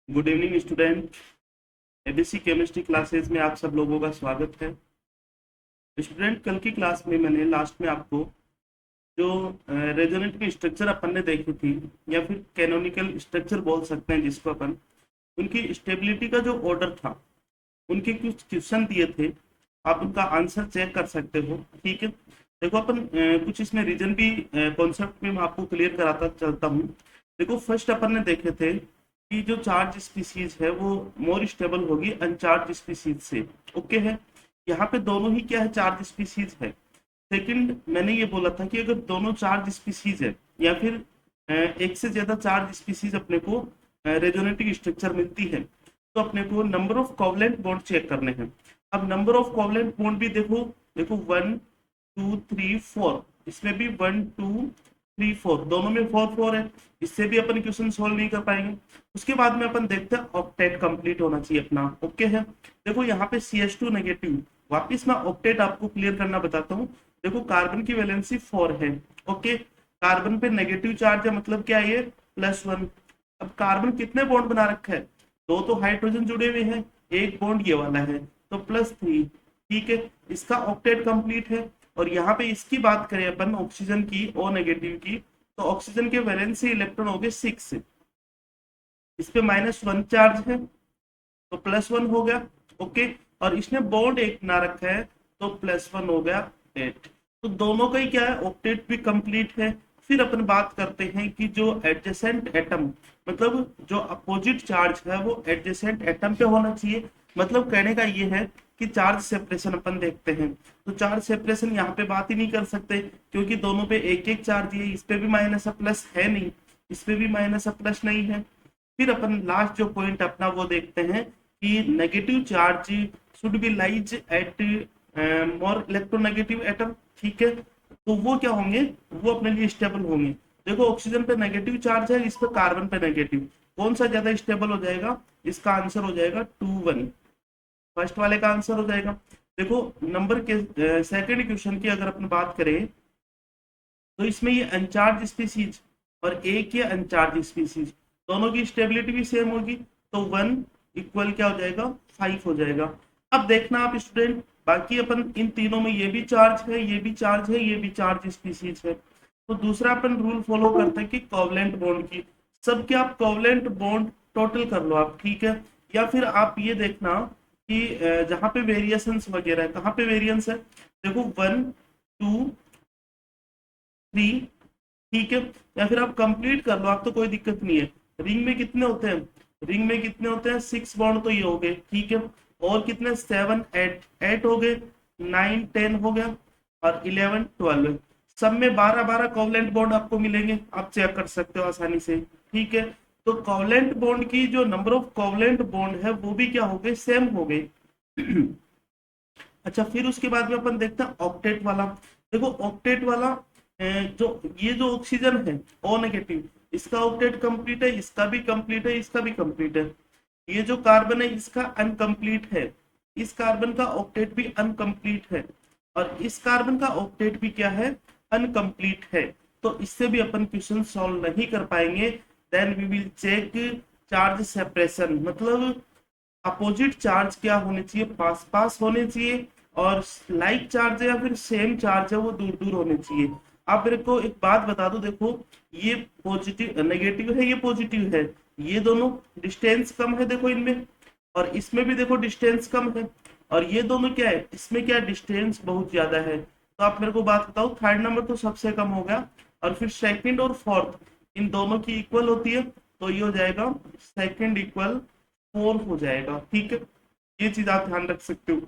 Good evening student. ABC chemistry classes में आप सब लोगों का स्वागत है। स्टूडेंट, कल की क्लास में मैंने लास्ट में आपको जो रेजोनेंट की स्ट्रक्चर अपन ने देखी थी, या फिर कैनोनिकल स्ट्रक्चर बोल सकते हैं जिसको अपन, उनकी स्टेबिलिटी का जो ऑर्डर था, उनके कुछ क्वेश्चन दिए थे। आप उनका आंसर चेक कर सकते हो। ठीक है, देखो अपन कुछ इसमें रीजन भी कॉन्सेप्ट में मैं आपको क्लियर कराता चलता हूँ। देखो, फर्स्ट अपन ने देखे थे कि जो चार्ज स्पीसीज है वो मोर स्टेबल होगी अनचार्ज स्पीसीज से। ओके है, यहाँ पे दोनों ही क्या है, चार्ज स्पीसीज है। सेकंड, मैंने ये बोला था कि अगर दोनों चार्ज स्पीसीज है या फिर एक से ज्यादा चार्ज स्पीसीज अपने को रेजोनेटिव स्ट्रक्चर मिलती है, तो अपने को number of covalent bond check करने हैं। अब नंबर ऑफ कोवलेंट बॉन्ड भी देखो, देखो 1 2 3 4, इसमें भी 1 2 3 4, दोनों में 4 4 है। इससे भी अपन क्वेश्चन सोल्व नहीं कर पाएंगे। उसके बाद में अपन देखते हैं ऑक्टेट कंप्लीट होना चाहिए अपना। ओके है, देखो यहाँ पे CH2 नेगेटिव। वापिस मैं ऑक्टेट आपको क्लियर करना बताता हूँ। देखो, कार्बन की वैलेंसी 4 है। ओके, कार्बन पे नेगेटिव चार्ज है, मतलब क्या है, ये +1। अब कार्बन कितने बॉन्ड बना रखा है, दो तो हाइड्रोजन जुड़े हुए हैं, एक बॉन्ड ये वाला है, तो +3। ठीक है, इसका ऑक्टेट कंप्लीट है। और यहाँ पे इसकी बात करें अपन ऑक्सीजन की, ओ नेगेटिव की, तो ऑक्सीजन के वैलेंसी इलेक्ट्रॉन हो गए 6। इस पे -1 चार्ज है, तो +1 हो गया। ओके, और इसने बॉन्ड एक बना रखा है, तो +1 हो गया 8। तो दोनों का ही क्या है, ऑक्टेट भी कंप्लीट है। फिर अपन बात करते हैं कि जो एडजेसेंट एटम, मतलब जो अपोजिट चार्ज है वो एडजेसेंट एटम पे होना चाहिए। मतलब कहने का ये है कि चार्ज सेपरेशन अपन देखते हैं, तो चार्ज सेपरेशन यहाँ पे बात ही नहीं कर सकते, क्योंकि दोनों पे एक एक चार्ज है। इस पे भी माइनस प्लस है नहीं, इस पे भी माइनस प्लस नहीं है। फिर अपन लास्ट जो पॉइंट अपना वो देखते हैं कि negative charge should be lies at more electronegative atom. ठीक है, तो वो क्या होंगे, वो अपने लिए स्टेबल होंगे। देखो, ऑक्सीजन पे नेगेटिव चार्ज है, इस पे कार्बन पे नेगेटिव, कौन सा ज्यादा स्टेबल हो जाएगा, इसका आंसर हो जाएगा 2 1। फर्स्ट वाले का आंसर हो जाएगा। देखो, नंबर के सेकंड क्वेश्चन की अगर अपन बात करें, तो इसमें ये अनचार्ज स्पीसीज और एक ये अनचार्ज स्पीसीज, दोनों की स्टेबिलिटी भी सेम होगी, तो 1 इक्वल क्या हो जाएगा, 5 हो जाएगा। अब देखना आप स्टूडेंट, बाकी अपन इन तीनों में ये भी चार्ज है, ये भी चार्ज है, ये भी चार्ज स्पीसीज है, तो दूसरा अपन रूल फॉलो करते हैं कि कोवलेंट बॉन्ड की, सबके आप कोवलेंट बॉन्ड टोटल कर लो आप। ठीक है, या फिर आप ये देखना कि जहां पे वेरिएशंस वगैरह है, कहाँ पे वेरिएंस है, देखो 1 2 3। ठीक है, या फिर आप कंप्लीट कर लो, आप तो कोई दिक्कत नहीं है। रिंग में कितने होते हैं, रिंग में कितने होते हैं, 6 बॉन्ड तो ये हो गए। ठीक है, और कितने, 7 8 8 हो गए, 9 10 हो गया, और 11 12। सब में 12 12 कोवलेंट बॉन्ड आपको मिलेंगे, आप चेक कर सकते हो आसानी से। ठीक है, तो कोवलेंट बॉन्ड की जो नंबर ऑफ कोवलेंट बॉन्ड है वो भी क्या हो गए, सेम हो गए। अच्छा, फिर उसके बाद में अपन देखते हैं ऑक्टेट वाला। देखो, ऑक्टेट वाला जो ये जो ऑक्सीजन है, ओ नेगेटिव, इसका ऑक्टेट कंप्लीट है, इसका भी कंप्लीट है, इसका भी कंप्लीट है। ये जो कार्बन है इसका अनकंप्लीट है, इस कार्बन का ऑक्टेट भी अनकंप्लीट है, और इस कार्बन का ऑक्टेट भी क्या है, अनकंप्लीट है। तो इससे भी अपन क्वेश्चन सॉल्व नहीं कर पाएंगे। Then we will check charge separation, मतलब अपोजिट चार्ज क्या होने चाहिए, पास पास होने चाहिए, और लाइक चार्ज है या फिर सेम चार्ज है वो दूर दूर होने चाहिए। आप मेरे को एक बात बता दो, देखो ये पॉजिटिव नेगेटिव है, ये पॉजिटिव है, ये दोनों डिस्टेंस कम है देखो इनमें, और इसमें भी देखो डिस्टेंस कम है, और ये दोनों क्या है, इसमें क्या डिस्टेंस बहुत ज्यादा है। तो आप मेरे को बात बताओ, थर्ड नंबर तो सबसे कम हो गया, और फिर सेकंड और फोर्थ इन दोनों की इक्वल होती है, तो ये हो जाएगा सेकंड इक्वल 4 हो जाएगा। ठीक है, ये चीज आप ध्यान रख सकते हो।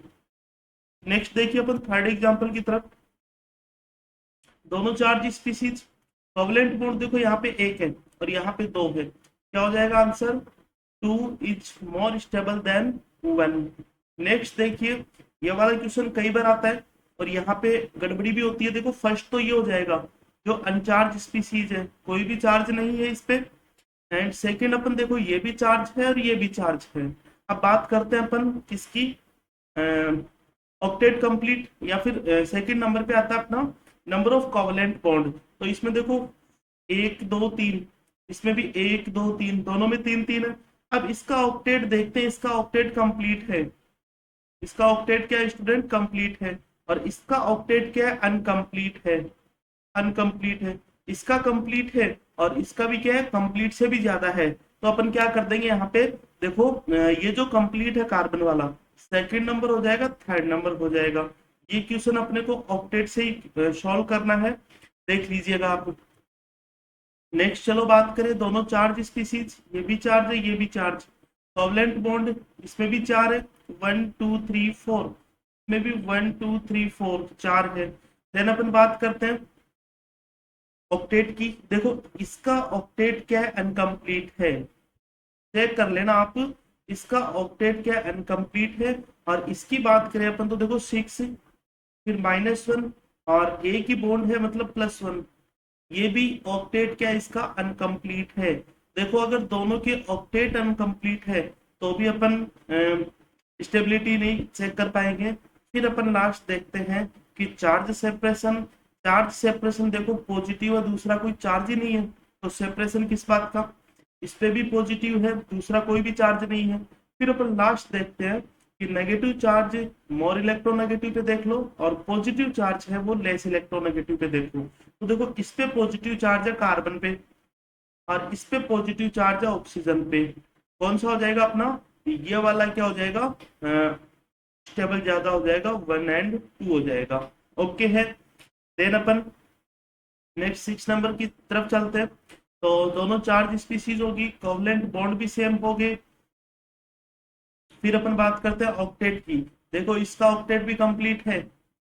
नेक्स्ट देखिए अपन थर्ड एग्जांपल की तरफ। दोनों चार्ज स्पीसीज कोवलेंट बॉन्ड देखो, यहाँ पे एक है और यहाँ पे दो है, क्या हो जाएगा answer, 2 is more stable then 1। Next देखिए, ये वाला क्वेश्चन कई बार आता है और यहाँ पे गड़बड़ी भी होती है। देखो, फर्स्ट तो ये हो जाएगा, जो अनचार्ज स्पीसीज है कोई भी चार्ज नहीं है इस पे, एंड सेकेंड अपन देखो ये भी चार्ज है और ये भी चार्ज है। अब बात करते हैं अपन किसकी, ऑक्टेट कंप्लीट, या फिर सेकंड नंबर पे आता है अपना नंबर ऑफ कोवलेंट बॉन्ड। तो इसमें देखो 1 2 3, इसमें भी 1 2 3, दोनों में 3 3 है, अब इसका ऑक्टेट देखते हैं, इसका ऑक्टेट कंप्लीट है, इसका ऑक्टेट क्या है स्टूडेंट, कंप्लीट है, और इसका ऑक्टेट क्या है, अनकंप्लीट है, अनकंप्लीट है। इसका कंप्लीट है और इसका भी क्या है, कंप्लीट से भी ज्यादा है। तो अपन क्या कर देंगे यहाँ पे, देखो ये जो कंप्लीट है कार्बन वाला, सेकंड नंबर हो जाएगा, थर्ड नंबर हो जाएगा। ये क्वेश्चन अपने को ऑक्टेट से ही सॉल्व करना है, देख लीजिएगा आप। नेक्स्ट चलो बात करें दोनों चार्ज स्पीसीज, ये भी चार्ज है, ये भी चार्ज, कोवलेंट बॉन्ड इसमें भी चार है, 1 2 3 4, में भी 1 2 3 4 चार है। देन अपन बात करते हैं ऑक्टेट की। देखो इसका ऑक्टेट क्या है, अनकंप्लीट है, चेक कर लेना आप, इसका ऑक्टेट क्या है, अनकंप्लीट है। और इसकी बात करें अपन तो देखो 6, फिर -1, और ए की बॉन्ड है मतलब +1, ये भी ऑक्टेट क्या है इसका, अनकंप्लीट है। देखो अगर दोनों के ऑक्टेट अनकंप्लीट है तो भी अपन स्टेबिलिटी नहीं चेक कर पाएंगे। फिर अपन लास्ट देखते हैं कि चार्ज सेपरेशन, चार्ज सेपरेशन देखो पॉजिटिव है, दूसरा कोई चार्ज ही नहीं है, तो सेपरेशन किस बात का, इस पे भी पॉजिटिव है, दूसरा कोई भी चार्ज नहीं है। फिर अपन लास्ट देखते हैं कि नेगेटिव चार्ज मोर इलेक्ट्रोनेगेटिव पे देख लो, और पॉजिटिव चार्ज है वो लेस इलेक्ट्रोनेगेटिव पे देख लो। तो देखो इस पे पॉजिटिव चार्ज है कार्बन पे, और इस पे पॉजिटिव चार्ज है ऑक्सीजन पे। कौन सा हो जाएगा अपना, ये वाला क्या हो जाएगा, स्टेबल ज्यादा हो जाएगा, 1 और 2 हो जाएगा। ओके है। देन अपन नेक्स्ट 6 नंबर की तरफ चलते हैं। तो दोनों चार्ज स्पीसीज होगी, कोवलेंट बॉन्ड भी सेम हो गए। फिर अपन बात करते हैं ऑक्टेट की। देखो इसका ऑक्टेट भी कंप्लीट है,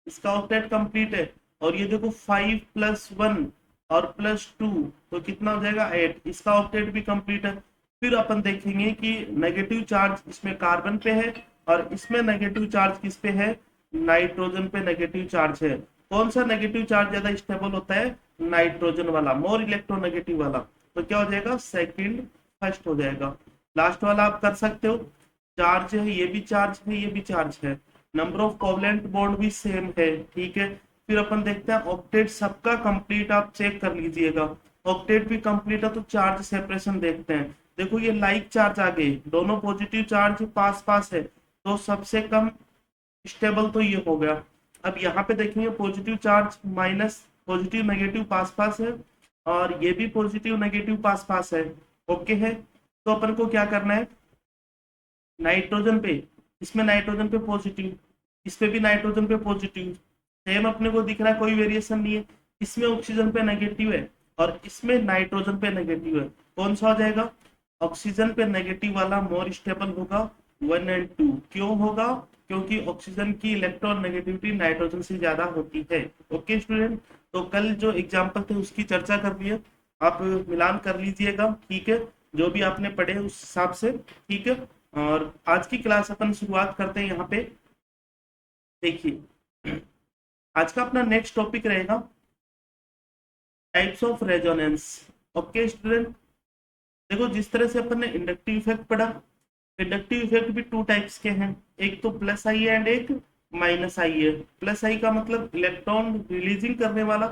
इसका ऑक्टेट कंप्लीट है, और ये देखो 5 + 1 और +2 तो कितना हो जाएगा 8, इसका ऑक्टेट भी कंप्लीट है। फिर अपन देखेंगे कि नेगेटिव चार्ज इसमें कार्बन पे है, और इसमें नेगेटिव चार्ज किस पे है, नाइट्रोजन पे नेगेटिव चार्ज है। कौन सा नेगेटिव चार्ज ज्यादा स्टेबल होता है, नाइट्रोजन वाला, मोर इलेक्ट्रोनेगेटिव वाला। तो क्या हो जाएगा, सेकंड फर्स्ट हो जाएगा। लास्ट वाला आप कर सकते हो, चार्ज है, ये भी चार्ज है, ये भी चार्ज है, नंबर ऑफ कोवलेंट बॉन्ड भी सेम है, ठीक है। फिर अपन देखते हैं ऑक्टेट सबका कंप्लीट, आप चेक कर लीजिएगा, ऑक्टेट भी कंप्लीट है तो चार्ज सेपरेशन देखते हैं। देखो ये लाइक चार्ज आ गए, दोनों पॉजिटिव चार्ज पास पास है, तो सबसे कम स्टेबल तो ये हो गया। अब यहाँ पे देखेंगे positive charge minus positive negative पास पास है, और ये भी पॉजिटिव नेगेटिव पास पास है। ओके है। तो अपन को क्या करना है, नाइट्रोजन पे, इसमें नाइट्रोजन पे पॉजिटिव, इस पे भी नाइट्रोजन पे पॉजिटिव, सेम अपने को दिख रहा है, कोई वेरिएशन नहीं है। इसमें ऑक्सीजन पे नेगेटिव है, और इसमें नाइट्रोजन पे नेगेटिव है। कौन सा हो जाएगा, ऑक्सीजन पे नेगेटिव वाला मोर स्टेबल होगा, 1 और 2। क्यों होगा, क्योंकि ऑक्सीजन की इलेक्ट्रॉन नेगेटिविटी नाइट्रोजन से ज्यादा होती है। ओके स्टूडेंट, तो कल जो एग्जाम्पल थे उसकी चर्चा कर लिए, आप मिलान कर लीजिएगा, ठीक है, जो भी आपने पढ़े उस हिसाब से, ठीक है। और आज की क्लास अपन शुरुआत करते हैं यहाँ पे। देखिए आज का अपना नेक्स्ट टॉपिक रहेगा types of resonance. Okay student, देखो जिस तरह से अपन ने इंडक्टिव इफेक्ट पढ़ा, इंडक्टिव इफेक्ट भी 2 टाइप्स के हैं, एक तो प्लस आई है एंड एक माइनस आई है। प्लस आई का मतलब इलेक्ट्रॉन रिलीजिंग करने वाला,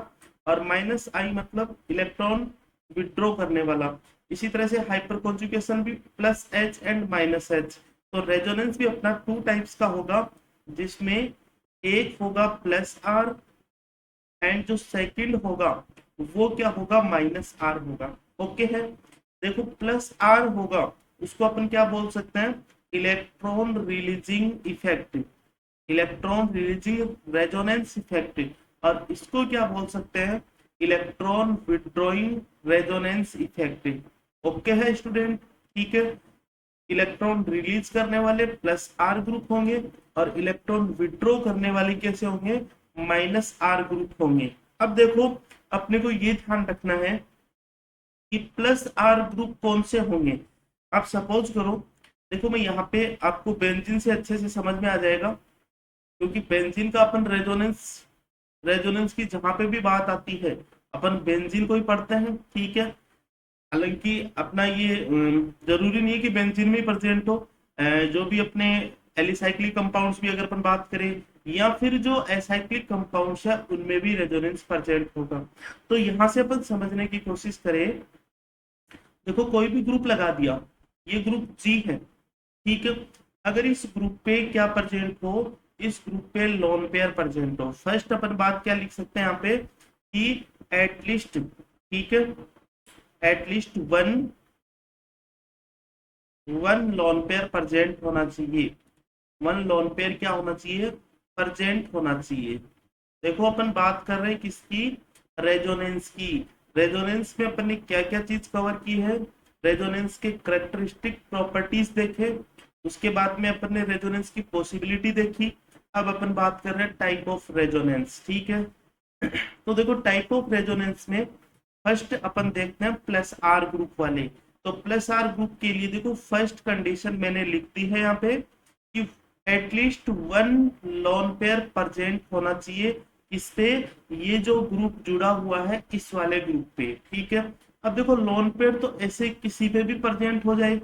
और माइनस आई मतलब इलेक्ट्रॉन विड्रॉ करने वाला। इसी तरह से हाइपर कॉन्जुगेशन भी +H एंड -H। तो रेजोनेंस भी अपना 2 टाइप्स का होगा, जिसमें एक होगा +R एंड जो सेकंड होगा वो क्या होगा, -R होगा। ओके है। देखो +R होगा उसको अपन क्या बोल सकते हैं, electron releasing effect, electron releasing resonance effect. और इसको क्या बोल सकते हैं, electron withdrawing resonance effect. Okay है स्टूडेंट, ठीक है। इलेक्ट्रॉन रिलीज करने वाले +R ग्रुप होंगे, और इलेक्ट्रॉन विड्रॉ करने वाले कैसे होंगे, -R ग्रुप होंगे। अब देखो अपने को ये ध्यान रखना है कि +R ग्रुप कौन से होंगे। आप सपोज करो, देखो मैं यहाँ पे आपको बेंजीन से अच्छे से समझ में आ जाएगा, क्योंकि बेंजीन का अपन रेजोनेंस, रेजोनेंस की जहां पे भी बात आती है अपन बेंजीन को ही पढ़ते हैं, ठीक है। हालांकि अपना ये जरूरी नहीं है कि बेंजीन में ही प्रेजेंट हो, जो भी अपने एलिसाइक्लिक कंपाउंड्स भी अगर अपन बात करें, या फिर जो एसाइक्लिक कंपाउंड्स है उनमें भी रेजोनेंस प्रेजेंट होगा। तो यहाँ से अपन समझने की कोशिश करें, देखो कोई भी ग्रुप लगा दिया, ये ग्रुप जी है, ठीक है। अगर इस ग्रुप पे क्या प्रेजेंट हो, इस ग्रुप पे लोन पेयर प्रेजेंट हो, फर्स्ट अपन बात क्या लिख सकते हैं यहाँ पे कि एटलीस्ट, ठीक है, at least one lone pair present होना चाहिए, वन लोन पेयर क्या होना चाहिए, प्रेजेंट होना चाहिए। देखो अपन बात कर रहे हैं किसकी, रेजोनेंस की। रेजोनेंस में अपन ने क्या क्या चीज कवर की है, रेजोनेंस के करेक्टरिस्टिक प्रॉपर्टीज देखे, उसके बाद में अपन ने रेजोनेंस की पॉसिबिलिटी देखी। अब अपन बात कर रहे हैं टाइप ऑफ रेजोनेंस, ठीक है। तो देखो टाइप ऑफ रेजोनेंस में फर्स्ट अपन देखते हैं प्लस आर ग्रुप वाले। तो प्लस आर ग्रुप के लिए देखो फर्स्ट कंडीशन मैंने लिख दी है यहाँ पे कि at least one lone pair present होना चाहिए इस पे, ये जो ग्रुप जुड़ा हुआ है इस वाले ग्रुप पे, ठीक है। अब देखो लोन पेयर तो ऐसे किसी पे भी प्रेजेंट हो जाए,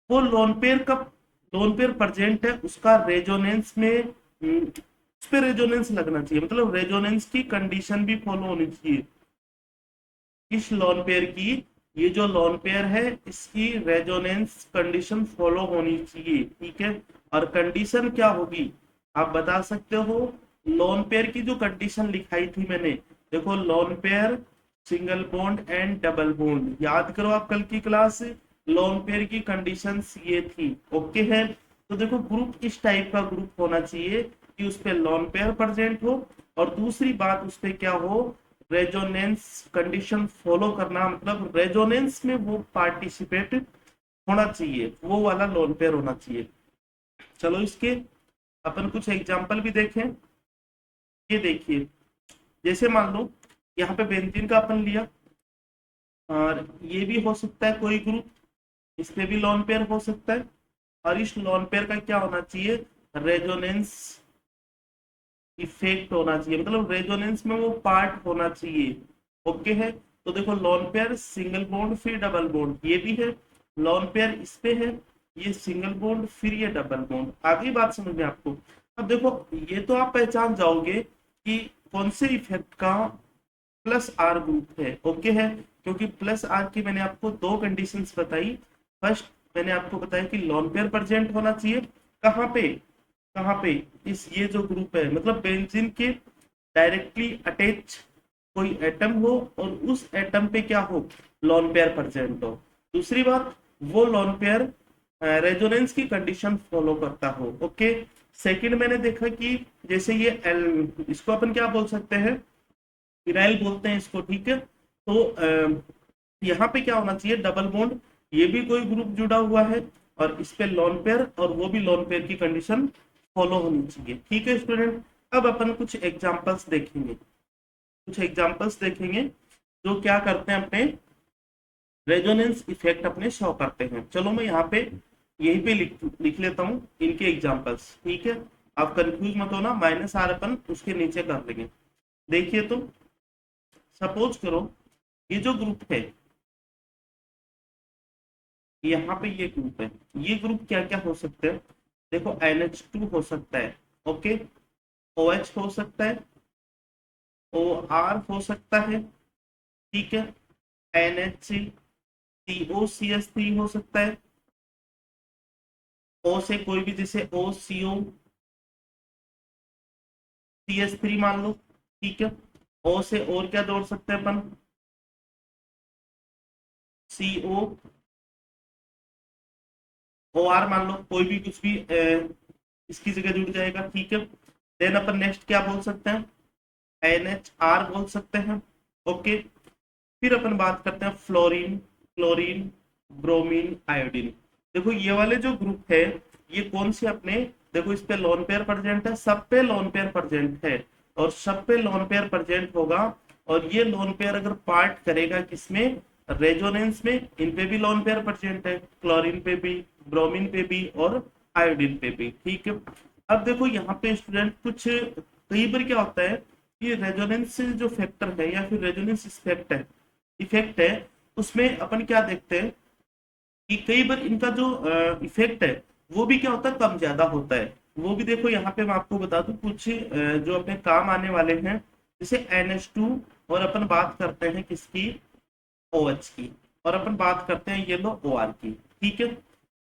वो लोन पेयर प्रेजेंट है उसका रेजोनेंस में उस पे रेजोनेंस लगना चाहिए, मतलब रेजोनेंस की कंडीशन भी फॉलो होनी चाहिए इस लोन पेयर की। ये जो लोन पेयर है इसकी रेजोनेंस कंडीशन फॉलो होनी चाहिए, ठीक है। और कंडीशन क्या होगी आप बता सकते हो, लोन पेयर की जो कंडीशन लिखाई थी मैंने, देखो loan pair single bond and double bond, याद करो आप कल की क्लास, लोन पेयर की कंडीशंस ये थी, ओके है। तो देखो ग्रुप इस टाइप का ग्रुप होना चाहिए कि उस पे लोन पेयर प्रेजेंट हो, और दूसरी बात उस पे क्या हो, रेजोनेंस कंडीशन फॉलो करना, मतलब रेजोनेंस में वो पार्टिसिपेट होना चाहिए, वो वाला लोन पेयर होना चाहिए। चलो इसके अपन कुछ एग्जांपल भी देखें। ये देखिए, जैसे मान लो यहाँ पे बेंजीन का अपन लिया, और ये भी हो सकता है कोई ग्रुप, इस पे भी लोन पेयर हो सकता है, और इस लोन पेयर का क्या होना चाहिए, रेजोनेंस इफेक्ट होना चाहिए, मतलब रेजोनेंस में वो पार्ट होना चाहिए, ओके है। तो देखो लोन पेयर सिंगल बॉन्ड फिर डबल बॉन्ड, ये भी है लोन पेयर इस पे है, ये सिंगल बॉन्ड फिर ये डबल बॉन्ड, आगे बात समझ में आपको। अब देखो ये तो आप पहचान जाओगे कि कौन से इफेक्ट का प्लस आर ग्रुप है, ओके है, क्योंकि प्लस आर की मैंने आपको दो कंडीशंस बताई। फर्स्ट मैंने आपको बताया कि लोन पेयर प्रेजेंट होना चाहिए, कहाँ पे, कहाँ पे, इस ये जो ग्रुप है मतलब बेंजीन के डायरेक्टली अटैच कोई एटम हो और उस एटम पे क्या हो, लोन पेयर प्रेजेंट हो। दूसरी बात, वो लोन पेयर रेजोनेंस की कंडीशन फॉलो करता हो, ओके। सेकंड मैंने देखा कि जैसे ये एल, इसको अपन क्या बोल सकते हैं, फिनाइल बोलते हैं इसको, ठीक है। तो यहाँ पे क्या होना चाहिए, डबल बॉन्ड, ये भी कोई ग्रुप जुड़ा हुआ है, और इस पे लोन पेयर, और वो भी लोन पेयर की कंडीशन फॉलो होनी चाहिए, ठीक है स्टूडेंट। अब अपन कुछ एग्जांपल्स देखेंगे, कुछ एग्जांपल्स देखेंगे जो क्या करते हैं, अपने रेजोनेंस इफेक्ट अपने शो करते हैं। चलो मैं यहाँ पे यहीं पे लिख लेता हूँ इनके एग्जांपल्स, ठीक है। आप कंफ्यूज मत होना, माइनस आर अपन उसके नीचे कर लेंगे। देखिए तो सपोज करो ये जो ग्रुप है, यहाँ पे ये ग्रुप है, ये ग्रुप क्या क्या हो सकते हैं, देखो NH2 हो सकता है, ओके, OH हो सकता है, OR हो सकता है, ठीक है, NH COCH3 हो सकता है, O से कोई भी, जैसे OCOCH3 मान लो, ठीक है। O से और क्या जोड़ सकते हैं अपन, COOR मान लो, कोई भी कुछ भी इसकी जगह जुड़ जाएगा, ठीक है। देन अपन नेक्स्ट क्या बोल सकते हैं, NHR बोल सकते हैं, ओके। फिर अपन बात करते हैं फ्लोरीन, क्लोरीन, ब्रोमीन, आयोडीन। देखो ये वाले जो ग्रुप है ये कौन से अपने, देखो इस पे लोन पेयर प्रेजेंट है, सब पे लोन पेयर प्रेजेंट है, और सब पे लोन पेयर प्रेजेंट होगा, और ये लोन पेयर अगर पार्ट करेगा किसमें, रेजोनेंस में, इन पे भी लोन पेयर प्रेजेंट है, क्लोरीन पे भी, ब्रोमीन पे भी, और आयोडीन पे भी, ठीक है। अब देखो यहाँ पे स्टूडेंट कुछ कई बार क्या होता है कि रेजोनेंस जो फैक्टर है या फिर रेजोनेंस इफेक्ट है, उसमें अपन क्या देखते हैं कि कई बार इनका जो इफेक्ट है वो भी क्या होता है, कम ज्यादा होता है। वो भी देखो यहाँ पे मैं आपको बता दूं कुछ जो अपने काम आने वाले हैं, जैसे NH2, और अपन बात करते हैं किसकी, OH की, और अपन बात करते हैं ये लो OR की, ठीक है,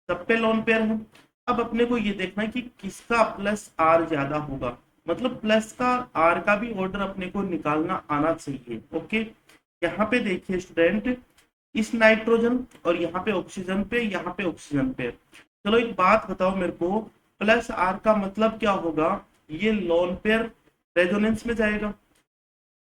सब पे लोन पेयर है। अब अपने को ये देखना है कि किसका प्लस आर ज्यादा होगा, मतलब प्लस का आर का भी ऑर्डर अपने को निकालना आना चाहिए। ओके, यहाँ पे देखिए स्टूडेंट, इस नाइट्रोजन और यहाँ पे ऑक्सीजन पे, यहाँ पे ऑक्सीजन पे, चलो एक बात बताओ मेरे को, प्लस आर का मतलब क्या होगा, ये लोन पेयर रेजोनेंस में जाएगा,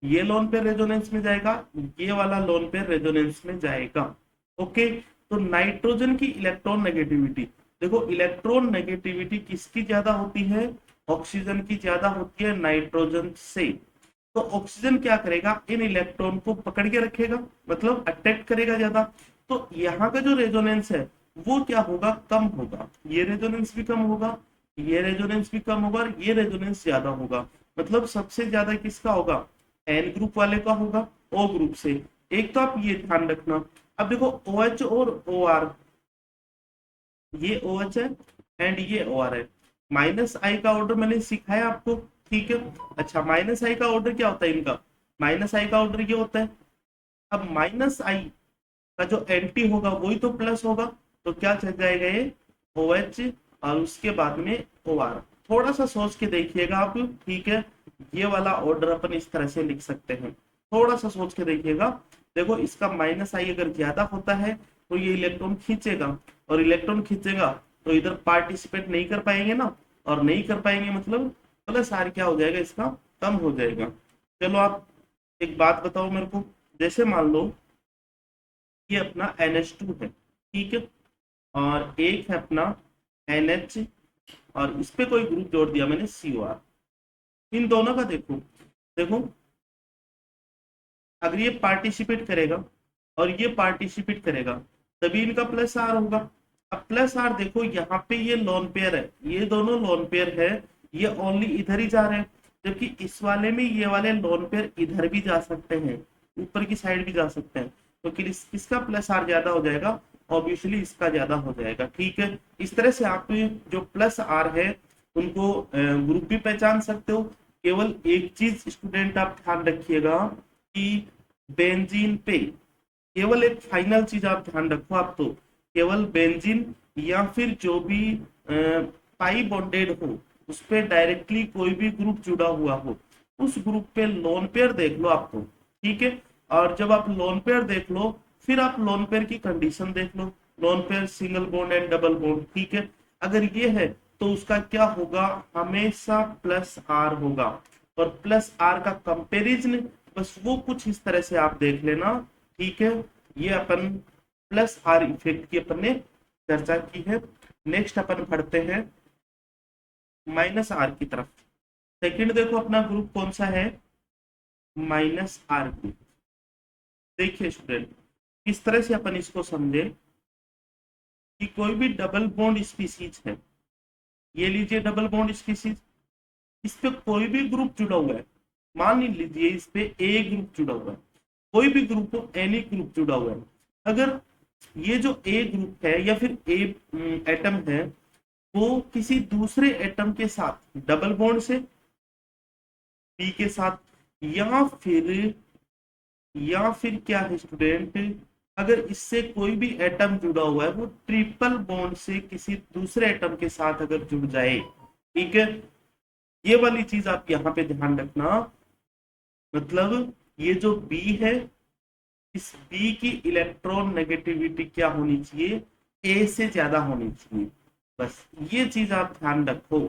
ये लोन पेयर रेजोनेंस में जाएगा, ये वाला लोन पेयर रेजोनेंस में जाएगा। ओके, तो नाइट्रोजन की इलेक्ट्रॉन नेगेटिविटी, देखो इलेक्ट्रॉन नेगेटिविटी किसकी ज्यादा होती है, ऑक्सीजन की ज्यादा होती है नाइट्रोजन से। तो ऑक्सीजन क्या करेगा, इन इलेक्ट्रॉन को पकड़ के रखेगा, मतलब अट्रैक्ट करेगा ज्यादा। तो यहाँ का जो रेजोनेंस है वो क्या होगा, कम होगा, ये रेजोनेंस भी कम होगा, ये रेजोनेंस भी कम होगा, और ये रेजोनेंस ज्यादा होगा। मतलब सबसे ज्यादा किसका होगा, एन ग्रुप वाले का होगा ओ ग्रुप से। एक तो आप ये ध्यान रखना। अब देखो OH और OR, ये OH है एंड ये OR है। माइनस आई का ऑर्डर मैंने सिखाया आपको, ठीक है। अच्छा, माइनस आई का ऑर्डर क्या होता है इनका, माइनस आई का ऑर्डर ये होता है। अब माइनस आई का जो एंटी होगा वही तो प्लस होगा, तो क्या चल जाएगा ये OH और उसके बाद में OR। थोड़ा सा सोच के देखिएगा आप, ठीक है। ये वाला ऑर्डर अपन इस तरह से लिख सकते हैं, थोड़ा सा सोच के देखिएगा। देखो इसका माइनस आई अगर ज्यादा होता है तो ये इलेक्ट्रॉन खींचेगा, और इलेक्ट्रॉन खींचेगा तो इधर पार्टिसिपेट नहीं कर पाएंगे ना, और नहीं कर पाएंगे मतलब प्लस आर क्या हो जाएगा, इसका कम हो जाएगा। चलो आप एक बात बताओ मेरे को, जैसे मान लो ये अपना NH2 है, ठीक है, और एक है अपना NH, और इस पे कोई ग्रुप जोड़ दिया मैंने COR। इन दोनों का देखो, देखो अगर ये पार्टिसिपेट करेगा और ये पार्टिसिपेट करेगा तभी इनका प्लस आर होगा। अब प्लस आर देखो यहाँ पे ये लोन पेयर है, ये दोनों लोन पेयर है, ये ओनली इधर ही जा रहे हैं, जबकि इस वाले में ये वाले लोन पेयर इधर भी जा सकते हैं, ऊपर की साइड भी जा सकते हैं। तो किसका प्लस आर ज्यादा हो जाएगा, ऑब्वियसली इसका ज्यादा हो जाएगा, ठीक है। इस तरह से आप जो प्लस आर है उनको ग्रुप भी पहचान सकते हो। केवल एक चीज स्टूडेंट आप ध्यान रखिएगा कि बेंजीन पे, केवल एक फाइनल चीज आप ध्यान रखो, आप तो केवल बेंजीन या फिर जो भी पाई बॉन्डेड हो उस पे डायरेक्टली कोई भी ग्रुप जुड़ा हुआ हो, उस ग्रुप पे लोन पेयर देख लो आप तो, ठीक है। और जब आप लोन पेयर देख लो फिर आप लोन पेयर की कंडीशन देख लो, lone pair single bond and double bond, ठीक है। अगर ये है तो उसका क्या होगा, हमेशा प्लस आर होगा। और प्लस आर का कंपेरिजन बस वो कुछ इस तरह से आप देख लेना, ठीक है। ये अपन प्लस आर इफेक्ट की अपन ने चर्चा की है। नेक्स्ट अपन पढ़ते हैं माइनस आर की तरफ। सेकंड देखो अपना ग्रुप कौन सा है, माइनस आर ग्रुप। देखिए स्टूडेंट, किस तरह से अपन इसको समझे कि कोई भी डबल बॉन्ड स्पीसीज है, ये लीजिए डबल बॉन्ड स्पीसीज, इस पे कोई भी ग्रुप जुड़ा हुआ है, मान लीजिए इस पे ए ग्रुप जुड़ा हुआ है, कोई भी ग्रुप हो, एनी ग्रुप जुड़ा हुआ है। अगर ये जो ए ग्रुप है या फिर ए एटम है वो किसी दूसरे एटम के साथ डबल बॉन्ड से, पी के साथ, या फिर क्या है स्टूडेंट, अगर इससे कोई भी एटम जुड़ा हुआ है वो ट्रिपल बॉन्ड से किसी दूसरे एटम के साथ अगर जुड़ जाए, ठीक है। ये वाली चीज आप यहाँ पे ध्यान रखना, मतलब ये जो बी है, इस बी की इलेक्ट्रॉन नेगेटिविटी क्या होनी चाहिए, ए से ज्यादा होनी चाहिए। बस ये चीज आप ध्यान रखो।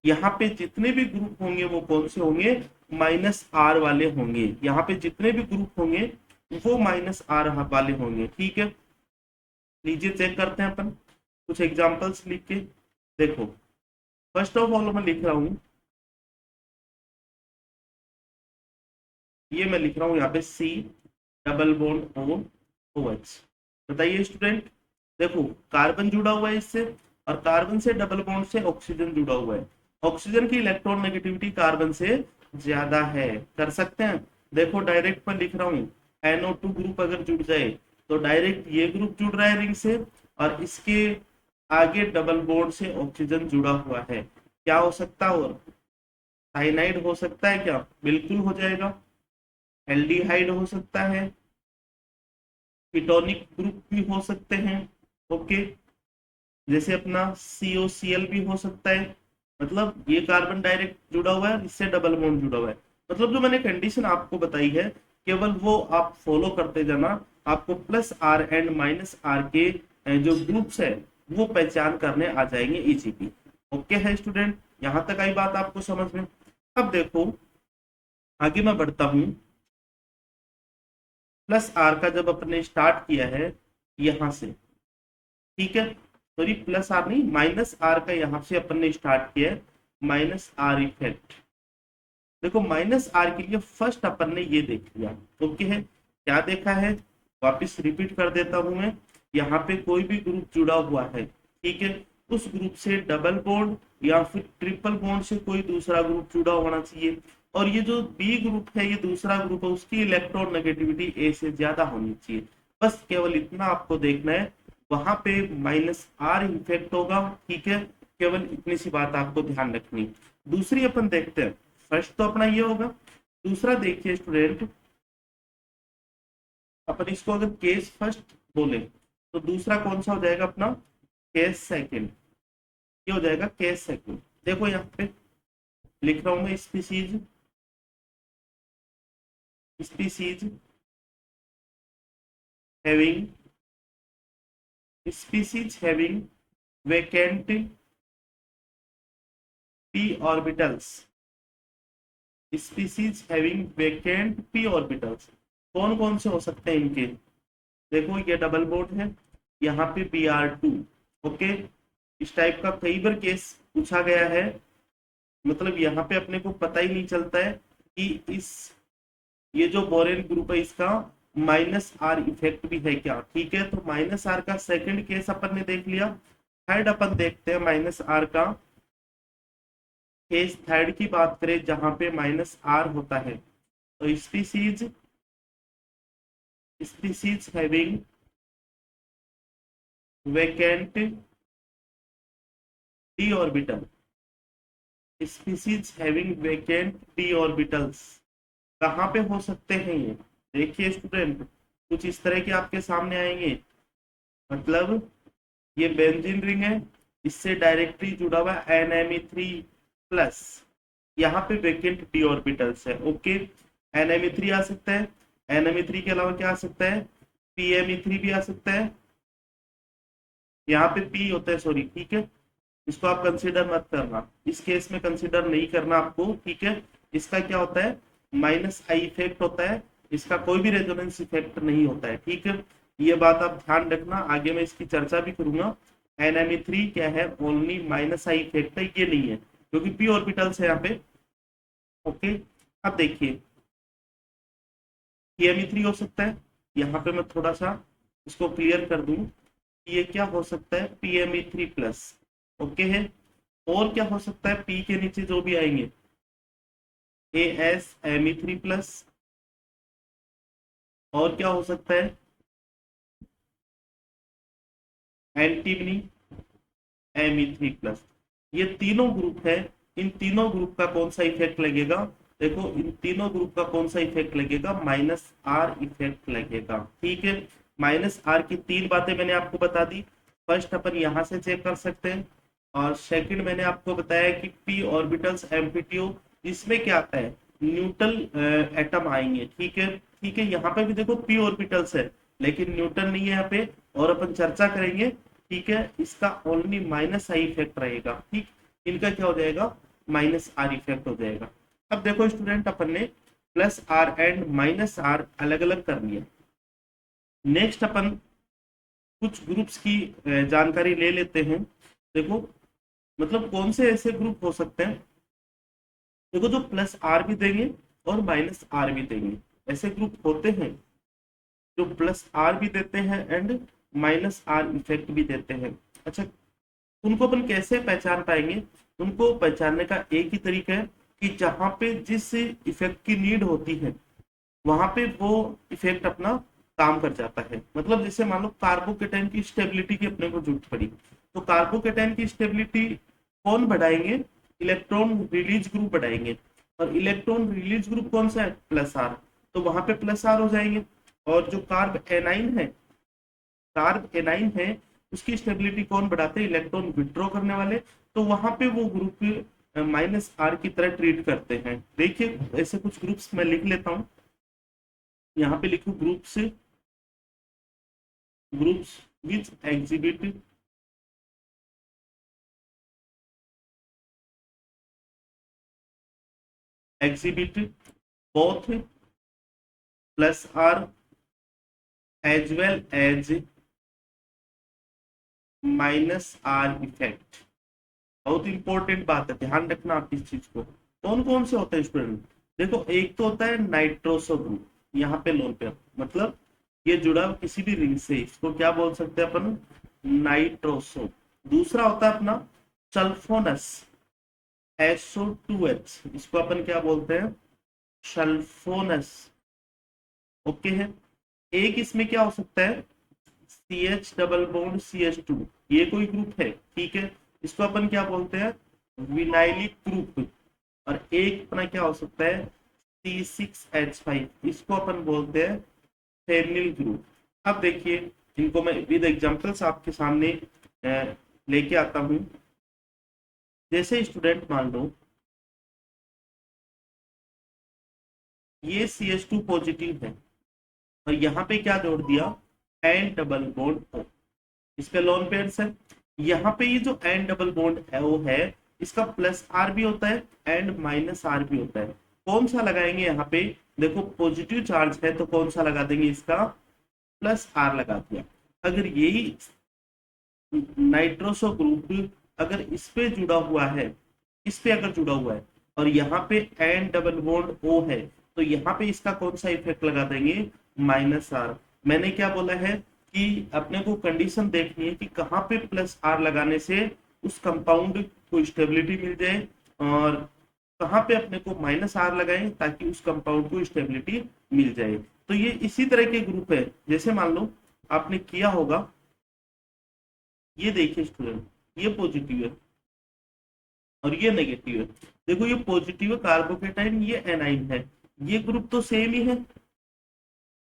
यहाँ पे जितने भी ग्रुप होंगे वो कौन से होंगे, माइनस आर वाले होंगे। यहाँ पे जितने भी ग्रुप होंगे वो माइनस आर वाले होंगे, ठीक है। लीजिए चेक करते हैं अपन कुछ एग्जांपल्स लिख के। देखो फर्स्ट ऑफ ऑल मैं लिख रहा हूँ, ये मैं लिख रहा हूँ यहाँ पे C double bond O O H. बताइए स्टूडेंट, देखो कार्बन जुड़ा हुआ है इससे, और कार्बन से डबल बॉन्ड से ऑक्सीजन जुड़ा हुआ है, ऑक्सीजन की इलेक्ट्रॉन नेगेटिविटी कार्बन से ज्यादा है। कर सकते हैं, देखो डायरेक्ट मैं लिख रहा हूँ, NO2 ग्रुप अगर जुड़ जाए तो डायरेक्ट ये ग्रुप जुड़ रहा है रिंग से, और इसके आगे डबल बॉन्ड से ऑक्सीजन जुड़ा हुआ है। क्या हो सकता है, और साइनाइड हो सकता है क्या, बिल्कुल हो जाएगा। एल्डिहाइड हो सकता है, कीटोनिक ग्रुप भी हो सकते हैं। ओके, जैसे अपना COCl भी हो सकता है, मतलब ये कार्बन डायरेक्ट जुड़ा हुआ है, इससे डबल बॉन्ड जुड़ा हुआ है। मतलब जो मैंने कंडीशन आपको बताई है, केवल वो आप फॉलो करते जाना, आपको plus R and minus R के जो ग्रुप्स है वो पहचान करने आ जाएंगे इजीली। ओके है स्टूडेंट, यहाँ तक आई बात आपको समझ में। अब देखो आगे मैं बढ़ता हूँ। प्लस आर का जब अपने स्टार्ट किया है यहाँ से, ठीक है, सॉरी प्लस आर नहीं, माइनस आर का यहाँ से अपन ने स्टार्ट किया है, माइनस आर इफेक्ट। देखो माइनस आर के लिए फर्स्ट अपन ने ये देख लिया। ओके है, क्या देखा है, वापस रिपीट कर देता हूं मैं। यहाँ पे कोई भी ग्रुप जुड़ा हुआ है, ठीक है, उस ग्रुप से डबल बॉन्ड या फिर ट्रिपल बॉन्ड से कोई दूसरा ग्रुप जुड़ा होना चाहिए। और ये जो बी ग्रुप है, ये दूसरा ग्रुप है, उसकी इलेक्ट्रॉन नेगेटिविटी ए से ज्यादा होनी चाहिए। बस केवल इतना आपको देखना है, वहां पे माइनस आर इफेक्ट होगा, ठीक है, केवल इतनी सी बात आपको ध्यान रखनी। दूसरी अपन देखते हैं, फर्स्ट तो अपना ये होगा। दूसरा देखिए स्टूडेंट, अपन इसको अगर केस फर्स्ट बोले तो दूसरा कौन सा हो जाएगा अपना, केस सेकंड। ये हो जाएगा केस सेकंड। देखो यहाँ पे लिख रहा हूं मैं, species, species having, species having vacant p orbitals, species having vacant p orbitals. कौन कौन से हो सकते हैं इनके, देखो ये डबल बॉन्ड है, यहाँ पे Br2। ओके, इस टाइप का कई बार केस पूछा गया है, मतलब यहाँ पे अपने को पता ही नहीं चलता है कि इस ये जो बोरेन ग्रुप है इसका माइनस आर इफेक्ट भी है क्या। ठीक है, तो माइनस आर का सेकंड केस अपन ने देख लिया। थर्ड अपन देखते हैं माइनस आर का केस, थर्ड की बात करें जहां पे माइनस आर होता है, तो species, species having vacant d orbital, species having vacant d orbitals कहाँ पे हो सकते हैं ये, देखिए स्टूडेंट कुछ इस तरह के आपके सामने आएंगे। मतलब ये बेंजीन रिंग है, इससे डायरेक्टली जुड़ा हुआ NMe3 प्लस, यहाँ पे वैकेंट d ऑर्बिटल्स है। ओके, NMe3 आ सकता है, NMe3 के अलावा क्या आ सकता है, PMe3 भी आ सकता है, यहाँ पे P होता है, सॉरी, ठीक है, इसको आप कंसीडर मत करना, इस केस में कंसीडर नहीं करना आपको, ठीक है। इसका क्या होता है, माइनस आई इफेक्ट होता है, इसका कोई भी रेजोनेंस इफेक्ट नहीं होता है, ठीक है। ये बात आप ध्यान रखना, आगे मैं इसकी चर्चा भी करूंगा। NMe3 क्या है, ओनली माइनस आई इफेक्ट है, ये नहीं है, क्योंकि p ऑर्बिटल्स है यहाँ पे। ओके, अब देखिए PMe3 हो सकता है, यहाँ पे मैं थोड़ा सा इसको क्लियर कर दूं, ये क्या हो सकता है, PMe3 प्लस। ओके है, और क्या हो सकता है, P के नीचे जो भी आएंगे, AsMe3 प्लस, और क्या हो सकता है, एंटीमनी Me3 प्लस। ये तीनों ग्रुप है, इन तीनों ग्रुप का कौन सा इफेक्ट लगेगा, देखो इन तीनों ग्रुप का कौन सा इफेक्ट लगेगा, माइनस आर इफेक्ट लगेगा। ठीक है, माइनस आर की तीन बातें मैंने आपको बता दी। फर्स्ट अपन यहाँ से चेक कर सकते हैं, और सेकंड मैंने आपको बताया कि p ऑर्बिटल्स एम्पिट्यूड, इसमें क्या आता है, न्यूट्रल एटम आएंगे। ठीक है, ठीक है, यहाँ पे भी देखो p ऑर्बिटल्स है लेकिन न्यूट्रल नहीं है यहाँ पे, और अपन चर्चा करेंगे, ठीक है, इसका ओनली माइनस आई इफेक्ट रहेगा। ठीक, इनका क्या हो जाएगा, माइनस आर इफेक्ट हो जाएगा। अब देखो स्टूडेंट, अपन ने plus R and minus R अलग अलग कर लिया। नेक्स्ट अपन कुछ ग्रुप्स की जानकारी ले लेते हैं। देखो मतलब कौन से ऐसे ग्रुप हो सकते हैं, देखो जो प्लस आर भी देंगे और माइनस आर भी देंगे, ऐसे ग्रुप होते हैं जो प्लस आर भी देते हैं एंड माइनस आर इफेक्ट भी देते हैं। अच्छा, उनको अपन कैसे पहचान पाएंगे, उनको पहचानने का एक ही तरीका है कि जहां पे जिस इफेक्ट की नीड होती है वहां पे वो इफेक्ट अपना काम कर जाता है। मतलब जैसे मान लो कार्बोकेटाइन की स्टेबिलिटी की अपने को जरूरत पड़ी, तो कार्बोकेटाइन की स्टेबिलिटी कौन बढ़ाएंगे, इलेक्ट्रॉन रिलीज ग्रुप बढ़ाएंगे, और इलेक्ट्रॉन रिलीज ग्रुप कौन सा है, प्लस आर, तो वहां पे प्लस आर हो जाएंगे। और जो कार्ब एनाइन है, कार्ब एनाइन है, उसकी स्टेबिलिटी कौन बढ़ाते हैं? इलेक्ट्रॉन विड्रॉ करने वाले। तो वहां पे वो ग्रुप -R की तरह ट्रीट करते हैं। देखिए ऐसे कुछ ग्रुप्स मैं लिख लेता हूँ, यहाँ पे लिखू groups, groups which exhibit both +R as well as -R effect. बहुत इंपॉर्टेंट बात है, ध्यान रखना आप इस चीज को। कौन कौन से होते हैं स्टूडेंट? देखो एक तो होता है नाइट्रोसो ग्रुप, यहाँ पे लोन पेयर, मतलब ये जुड़ा हुआ किसी भी रिंग से, इसको क्या बोल सकते हैं अपन? नाइट्रोसो। दूसरा होता है अपना सल्फोनस, SO2H, इसको अपन क्या बोलते हैं? सल्फोनस। ओके है। एक इसमें क्या हो सकता है? CH डबल बॉन्ड CH2, ये कोई ग्रुप है, ठीक है, इसको अपन क्या बोलते हैं? Vinylic group. और एक अपना क्या हो सकता है? C6H5, इसको अपन बोलते हैं फेनिल ग्रुप। अब देखिए इनको मैं विद एग्जांपल्स आपके सामने लेके आता हूं। जैसे स्टूडेंट मान लो ये CH2 पॉजिटिव है, और यहाँ पे क्या जोड़ दिया? एन डबल बॉन्ड O, इस पे लोन पेयर्स है। यहाँ पे ये जो एन डबल बॉन्ड है वो है, इसका +R भी होता है एंड -R भी होता है। कौन सा लगाएंगे यहाँ पे? देखो पॉजिटिव चार्ज है तो कौन सा लगा देंगे? इसका +R लगा दिया। अगर यही नाइट्रोसो ग्रुप अगर इस पे जुड़ा हुआ है, इस पे अगर जुड़ा हुआ है, और यहाँ पे एन डबल बॉन्ड O है, तो यहाँ पे इसका कौन सा इफेक्ट लगा देंगे? -R। मैंने क्या बोला है कि अपने को कंडीशन देखनी है कि कहाँ पे +R लगाने से उस कंपाउंड को स्टेबिलिटी मिल जाए, और कहाँ पे अपने को -R लगाएं ताकि उस कंपाउंड को स्टेबिलिटी मिल जाए। तो ये इसी तरह के ग्रुप है। जैसे मान लो आपने किया होगा, ये देखिए स्टूडेंट, ये पॉजिटिव है और ये नेगेटिव है। देखो ये पॉजिटिव है कार्बोकेटाइन, ये एनाइन है, ये ग्रुप तो सेम ही है,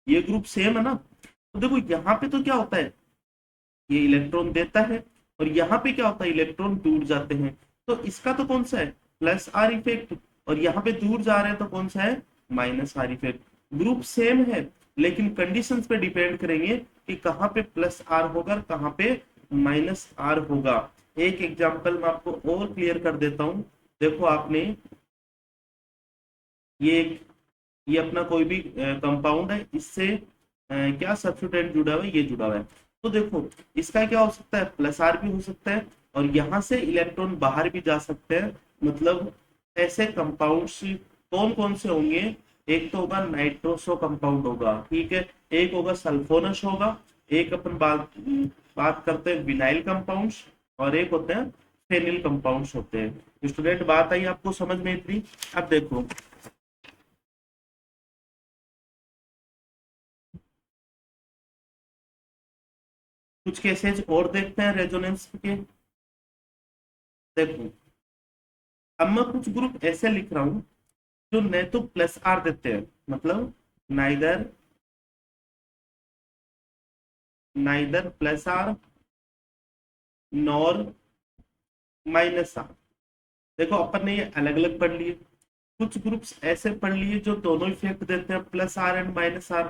ये ग्रुप सेम है ना। तो देखो यहाँ पे तो क्या होता है? ये इलेक्ट्रॉन देता है, और यहाँ पे क्या होता है? इलेक्ट्रॉन दूर जाते हैं। तो इसका तो कौन सा है? +R effect. और यहाँ पे दूर जा रहे हैं तो कौन सा है? -R effect. ग्रुप सेम है, लेकिन कंडीशंस पे डिपेंड करेंगे कि कहाँ पे +R होगा और कहाँ पे -R होगा। एक एग्जांपल मैं आपको और क्लियर कर देता हूँ। देखो आपने ये ये अपना कोई भी कंपाउंड है, इससे क्या सब्स्टिट्यूएंट जुड़ा हुआ है? ये जुड़ा हुआ है। तो देखो इसका क्या हो सकता है? +R भी हो सकता है, और यहाँ से इलेक्ट्रॉन बाहर भी जा सकते हैं। मतलब ऐसे कंपाउंड्स कौन कौन से होंगे? एक तो होगा नाइट्रोसो कंपाउंड होगा, ठीक है, एक होगा सल्फोनस होगा, एक अपन बात बात करते हैं विनाइल कंपाउंड्स, और एक होते हैं फेनिल कंपाउंड्स होते हैं। स्टूडेंट बात आई आपको समझ में इतनी? अब देखो कुछ केसेज और देखते हैं रेजोनेंस के। देखो अब मैं कुछ ग्रुप ऐसे लिख रहा हूं जो न तो +R देते हैं, मतलब neither neither +R nor -R। देखो अपन ने ये अलग अलग पढ़ लिए। कुछ ग्रुप्स ऐसे पढ़ लिए जो दोनों इफेक्ट देते हैं, +R एंड -R।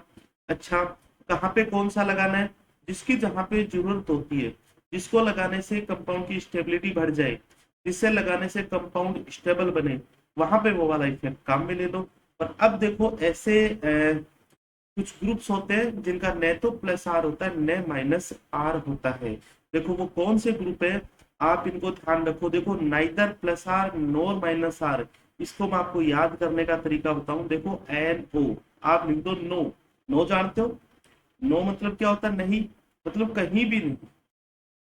अच्छा, कहाँ पे कौन सा लगाना है? जिसकी जहां पे जरूरत होती है, जिसको लगाने से कंपाउंड की स्टेबिलिटी बढ़ जाए, जिससे लगाने से कंपाउंड स्टेबल बने, वहां पे वो वाला इफेक्ट काम में ले दो। और अब देखो ऐसे कुछ ग्रुप्स होते हैं जिनका न तो +R होता है न -R होता है। देखो वो कौन से ग्रुप है, आप इनको ध्यान रखो। देखो नाइदर +R नोर -R, इसको मैं आपको याद करने का तरीका बताऊं। देखो NO, आप लिख दो नो। नो जानते हो? नो मतलब क्या होता है? नहीं, मतलब कहीं भी नहीं।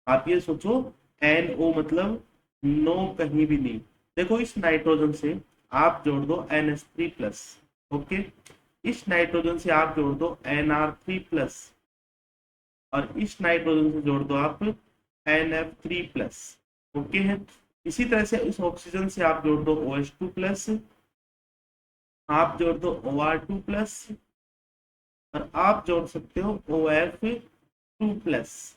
आप ये सोचो NO मतलब नो, कहीं भी नहीं। देखो इस नाइट्रोजन से आप जोड़ दो NH3+, ओके, इस नाइट्रोजन से आप जोड़ दो Nr3+, और इस नाइट्रोजन से जोड़ दो आप NF3+, ओके है। इसी तरह से इस ऑक्सीजन से आप जोड़ दो OH2+, आप जोड़ दो OR2+, और आप जोड़ सकते हो OF2+।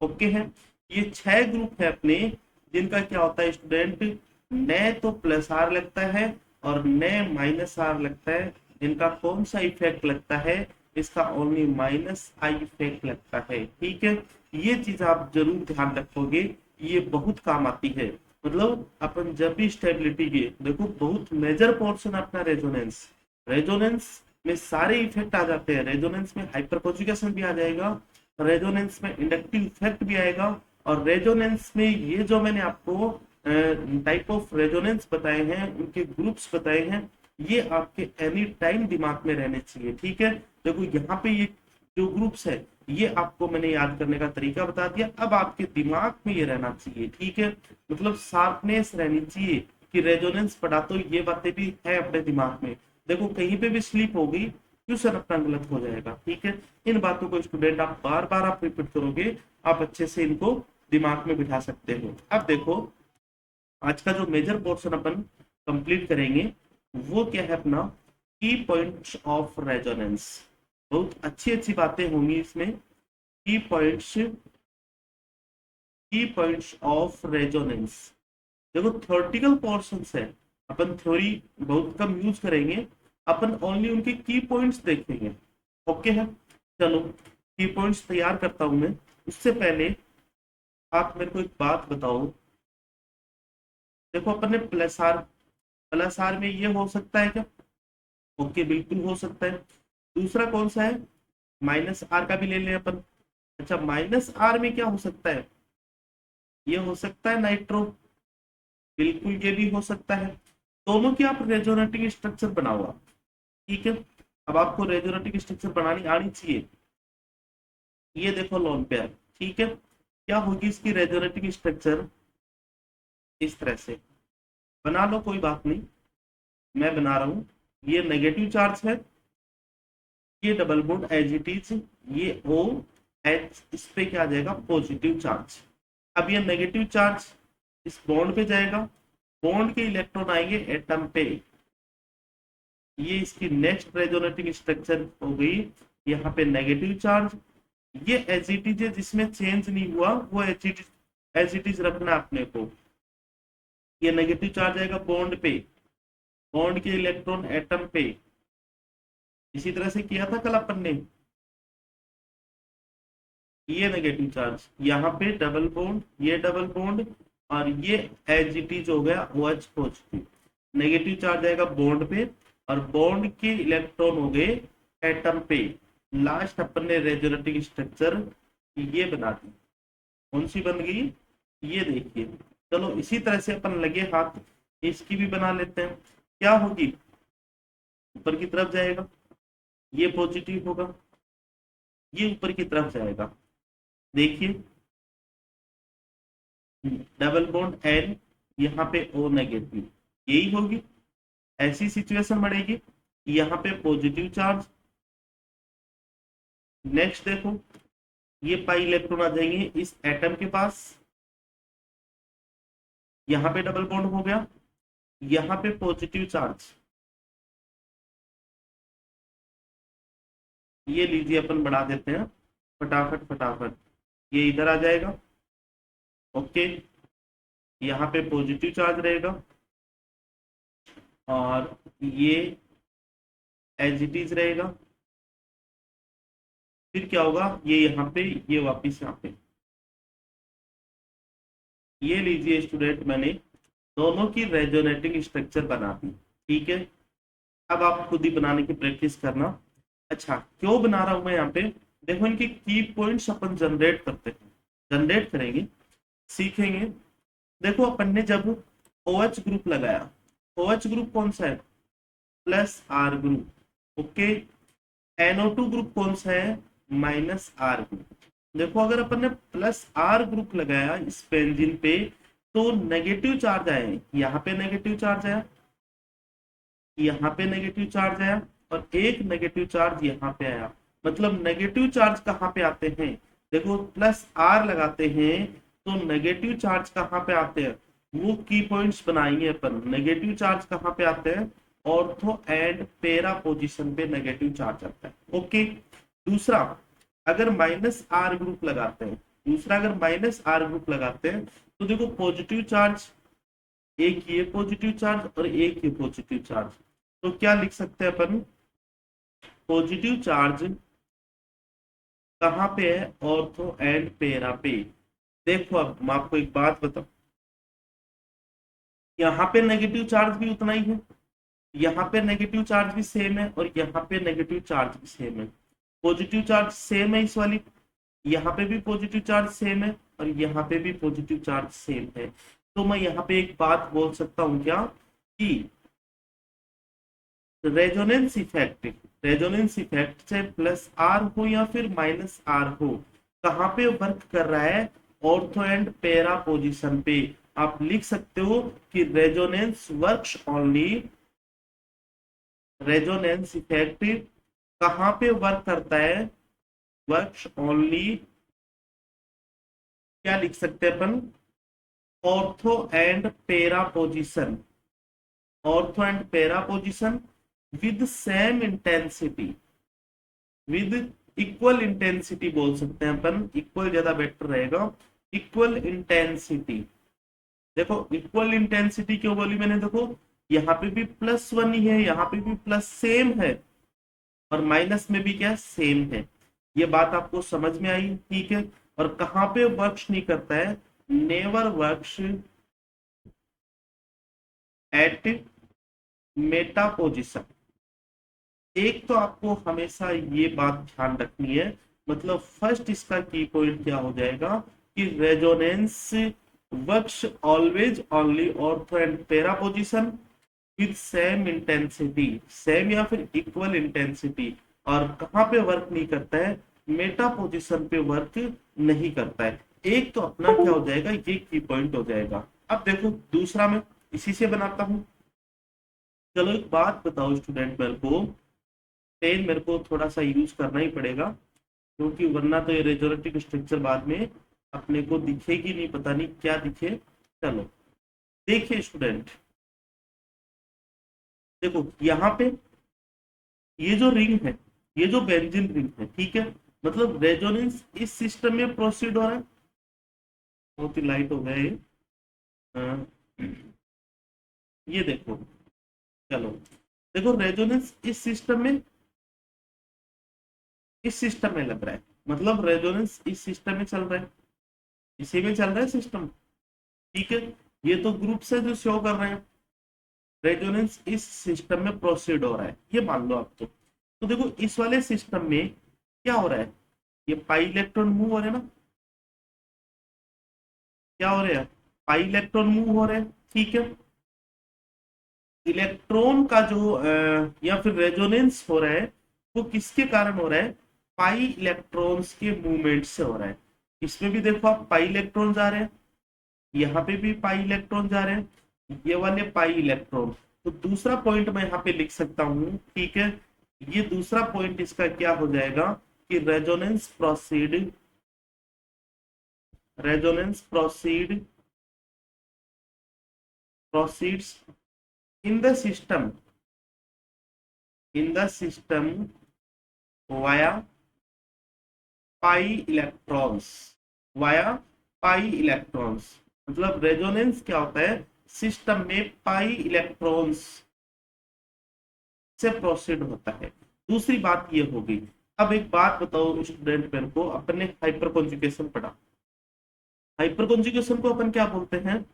ओके है। ये 6 ग्रुप है अपने, जिनका क्या होता है स्टूडेंट, न तो प्लस आर लगता है और न माइनस आर लगता है। इनका कौन सा इफेक्ट लगता है, इसका ओनली माइनस आई इफेक्ट लगता है। ठीक है, ये चीज आप जरूर ध्यान रखोगे, ये बहुत काम आती है। मतलब अपन जब भी स्टेबिलिटी के देखो, बहुत मेजर पोर्शन अपना रेजोनेंस, रेजोनेंस में सारे इफेक्ट आ जाते हैं। रेजोनेंस में हाइपर कॉन्जुगेशन भी आ जाएगा, रेजोनेंस में इंडक्टिव इफेक्ट भी आएगा, और रेजोनेंस में ये जो मैंने आपको टाइप ऑफ रेजोनेंस बताए हैं, उनके ग्रुप्स बताए हैं, ये आपके एनी टाइम दिमाग में रहने चाहिए। ठीक है, देखो यहाँ पे ये जो ग्रुप्स है, ये आपको मैंने याद करने का तरीका बता दिया, अब आपके दिमाग में ये रहना चाहिए। ठीक है, मतलब शार्पनेस रहनी चाहिए कि रेजोनेंस पढ़ा तो ये बातें भी है अपने दिमाग में। देखो कहीं पे भी स्लिप हो गई, क्वेश्चन अपना गलत हो जाएगा। ठीक है, इन बातों को स्टूडेंट आप बार बार आप रिपीट करोगे, आप अच्छे से इनको दिमाग में बिठा सकते हो। अब देखो आज का जो मेजर पोर्शन अपन कंप्लीट करेंगे, वो क्या है अपना की पॉइंट्स ऑफ रेजोनेंस। बहुत अच्छी अच्छी बातें होंगी इसमें। की पॉइंट्स ऑफ रेजोनेंस, देखो थ्योरेटिकल पोर्शन है, अपन थ्योरी बहुत कम यूज करेंगे, अपन ओनली उनके की पॉइंट्स देखेंगे। ओके है, चलो की पॉइंट्स तैयार करता हूं मैं। उससे पहले आप मेरे को एक बात बताओ, देखो अपन ने प्लस आर में ये हो सकता है क्या? ओके, बिल्कुल हो सकता है। दूसरा कौन सा है, माइनस आर का भी ले लें अपन। अच्छा, माइनस आर में क्या हो सकता है, ये हो सकता है नाइट्रो, बिल्कुल ये भी हो सकता है। दोनों की आप रेजोनेटिंग स्ट्रक्चर बनाओ आप। ठीक है, अब आपको रेजोनेटिंग स्ट्रक्चर बनानी आनी चाहिए। ये देखो लोन पेयर, ठीक है, क्या होगी इसकी रेजोनेटिंग स्ट्रक्चर, इस तरह से बना लो, कोई बात नहीं, मैं बना रहा हूं। ये नेगेटिव चार्ज है, ये double bond as it is, ये ओ एच, इस पे क्या आ जाएगा पॉजिटिव चार्ज। अब ये नेगेटिव चार्ज इस बॉन्ड पे जाएगा, बॉन्ड के इलेक्ट्रॉन आएंगे एटम पे। ये इसकी नेक्स्ट रेजोनेटिंग स्ट्रक्चर हो गई, यहाँ पे नेगेटिव चार्ज। ये एज इट इज है, जिसमें चेंज नहीं हुआ, वो एज इट इज रखना अपने को। ये नेगेटिव चार्ज आएगा बॉन्ड पे, बॉन्ड के इलेक्ट्रॉन एटम पे। इसी तरह से किया था कल अपन ने, ये नेगेटिव चार्ज यहाँ पे डबल बॉन्ड, ये डबल बॉन्ड, और ये एज इट इज हो गया OH पॉजिटिव। नेगेटिव चार्ज आएगा बॉन्ड पे, और बॉन्ड के इलेक्ट्रॉन हो गए एटम पे। लास्ट अपन ने रेजोनेटिंग स्ट्रक्चर ये बना दी, कौन सी बन गई, ये देखिए। चलो इसी तरह से अपन लगे हाथ इसकी भी बना लेते हैं। क्या होगी, ऊपर की तरफ जाएगा, ये पॉजिटिव होगा, ये ऊपर की तरफ जाएगा। देखिए डबल बॉन्ड एन, यहाँ पे O नेगेटिव, यही होगी, ऐसी सिचुएशन बढ़ेगी। यहाँ पे पॉजिटिव चार्ज, नेक्स्ट देखो ये पाई इलेक्ट्रॉन आ जाएंगे इस एटम के पास, यहाँ पे डबल बॉन्ड हो गया, यहाँ पे पॉजिटिव चार्ज, ये लीजिए अपन बढ़ा देते हैं फटाफट फटाफट, ये इधर आ जाएगा। ओके, यहाँ पे पॉजिटिव चार्ज रहेगा, और ये एज इट इज रहेगा। फिर क्या होगा, ये यहाँ पे, ये वापिस यहाँ पे। ये लीजिए स्टूडेंट, मैंने दोनों की रेजोनेटिंग स्ट्रक्चर बना दी। ठीक है, अब आप खुद ही बनाने की प्रैक्टिस करना। अच्छा, क्यों बना रहा हूं मैं यहाँ पे, देखो इनके की पॉइंट्स अपन जनरेट करते हैं, जनरेट करेंगे, सीखेंगे। देखो अपन ने जब OH ग्रुप लगाया, OH ग्रुप कौन सा है, plus R group. Okay, NO2 group कौन सा है, माइनस आर ग्रुप। देखो अगर अपन ने प्लस आर ग्रुप लगाया इस बेंजीन पे, तो नेगेटिव चार्ज आए, यहाँ पे नेगेटिव चार्ज आया, यहाँ पे नेगेटिव चार्ज आया, और एक नेगेटिव चार्ज यहाँ पे आया। मतलब नेगेटिव चार्ज कहाँ पे आते हैं, देखो प्लस आर लगाते हैं तो नेगेटिव चार्ज कहाँ पे आते हैं, वो की पॉइंट्स बनाएंगे अपन। नेगेटिव चार्ज कहाँ पे आते हैं, ऑर्थो एंड पेरा पोजीशन पे नेगेटिव चार्ज आता है। ओके, दूसरा अगर माइनस आर ग्रुप लगाते हैं, दूसरा अगर माइनस आर ग्रुप लगाते हैं तो देखो पॉजिटिव चार्ज, एक ये पॉजिटिव चार्ज और एक ये पॉजिटिव चार्ज, तो क्या लिख सकते हैं अपन, पॉजिटिव चार्ज कहाँ पे है, ऑर्थो एंड पेरा पे। देखो अब मैं आपको एक बात बताऊं, यहाँ पे नेगेटिव चार्ज भी उतना ही है, यहाँ पे नेगेटिव चार्ज भी सेम है और यहाँ पे नेगेटिव चार्ज भी सेम है। पॉजिटिव चार्ज सेम है इस वाली, यहाँ पे भी पॉजिटिव चार्ज सेम है और यहाँ पे भी पॉजिटिव चार्ज सेम है। तो मैं यहाँ पे एक बात बोल सकता हूँ क्या, कि रेजोनेंस इफेक्ट से प्लस आर हो या फिर माइनस आर हो, कहाँ पे वर्क कर रहा है, ऑर्थो एंड पेरा पोजीशन पे। आप लिख सकते हो कि रेजोनेंस इफेक्ट कहाँ पे वर्क करता है, वर्क्स ओनली, क्या लिख सकते हैं अपन, ऑर्थो एंड पेरा पोजीशन, ऑर्थो एंड पेरा position with same intensity, with equal intensity बोल सकते हैं अपन, इक्वल ज्यादा बेटर रहेगा, इक्वल इंटेंसिटी। देखो इक्वल इंटेंसिटी क्यों बोली मैंने, देखो यहाँ पे भी +1 ही है, यहाँ पे भी प्लस सेम है और माइनस में भी क्या सेम है। ये बात आपको समझ में आई, ठीक है। और कहाँ पे वर्क्स नहीं करता है, never works at Meta position. एक तो आपको हमेशा ये बात ध्यान रखनी है, मतलब फर्स्ट इसका की पॉइंट क्या हो जाएगा कि resonance works always only ortho and para position with same intensity, same या फिर इक्वल इंटेंसिटी। और कहाँ पे वर्क नहीं करता है, मेटा पोजिशन पे वर्क नहीं करता है। एक तो अपना क्या हो जाएगा, ये की पॉइंट हो जाएगा। अब देखो दूसरा मैं इसी से बनाता हूं। चलो एक बात बताओ स्टूडेंट, मेरे को पेन मेरे को थोड़ा सा यूज करना ही पड़ेगा, क्योंकि वरना तो ये रेजोनेटिव स्ट्रक्चर बाद में अपने को दिखेगी नहीं, पता नहीं क्या दिखे। चलो देखिए स्टूडेंट, देखो यहाँ पे ये जो रिंग है, ये जो बेंजीन रिंग है, ठीक है, मतलब रेजोनेंस इस सिस्टम में प्रोसीड हो रहा है। बहुत ही लाइट हो गया ये, हाँ, ये देखो, चलो देखो रेजोनेंस इस सिस्टम में लग रहा है, मतलब रेजोनेंस इस सिस्टम में चल रहा है, इसी में चल रहा है सिस्टम, ठीक है। ये तो ग्रुप से जो शो कर रहे हैं, रेजोनेंस इस सिस्टम में प्रोसीड हो रहा है, ये मान लो आप। तो देखो इस वाले सिस्टम में क्या हो रहा है, ये पाई इलेक्ट्रॉन मूव हो रहे हैं ना, क्या हो रहे हैं, पाई इलेक्ट्रॉन मूव हो रहे हैं, ठीक है। इलेक्ट्रॉन का जो या फिर रेजोनेंस हो रहा है, वो किसके कारण हो रहा है, पाई इलेक्ट्रॉन्स के मूवमेंट से हो रहा है। इसमें भी देखो आप पाई इलेक्ट्रॉन जा रहे हैं, यहाँ पे भी पाई इलेक्ट्रॉन जा रहे हैं, ये वाले पाई इलेक्ट्रॉन। तो दूसरा पॉइंट मैं यहाँ पे लिख सकता हूँ, ठीक है। ये दूसरा पॉइंट इसका क्या हो जाएगा कि resonance proceeds in the system via pi electrons, via pi electrons. मतलब रेजोनेंस क्या होता है, सिस्टम में पाई इलेक्ट्रॉन्स से प्रोसीड होता है। दूसरी बात ये होगी। अब एक बात बताओ स्टूडेंट, मेरे को अपने हाइपर कॉन्जुगेशन पढ़ा, हाइपर कॉन्जुगेशन को अपन क्या बोलते हैं,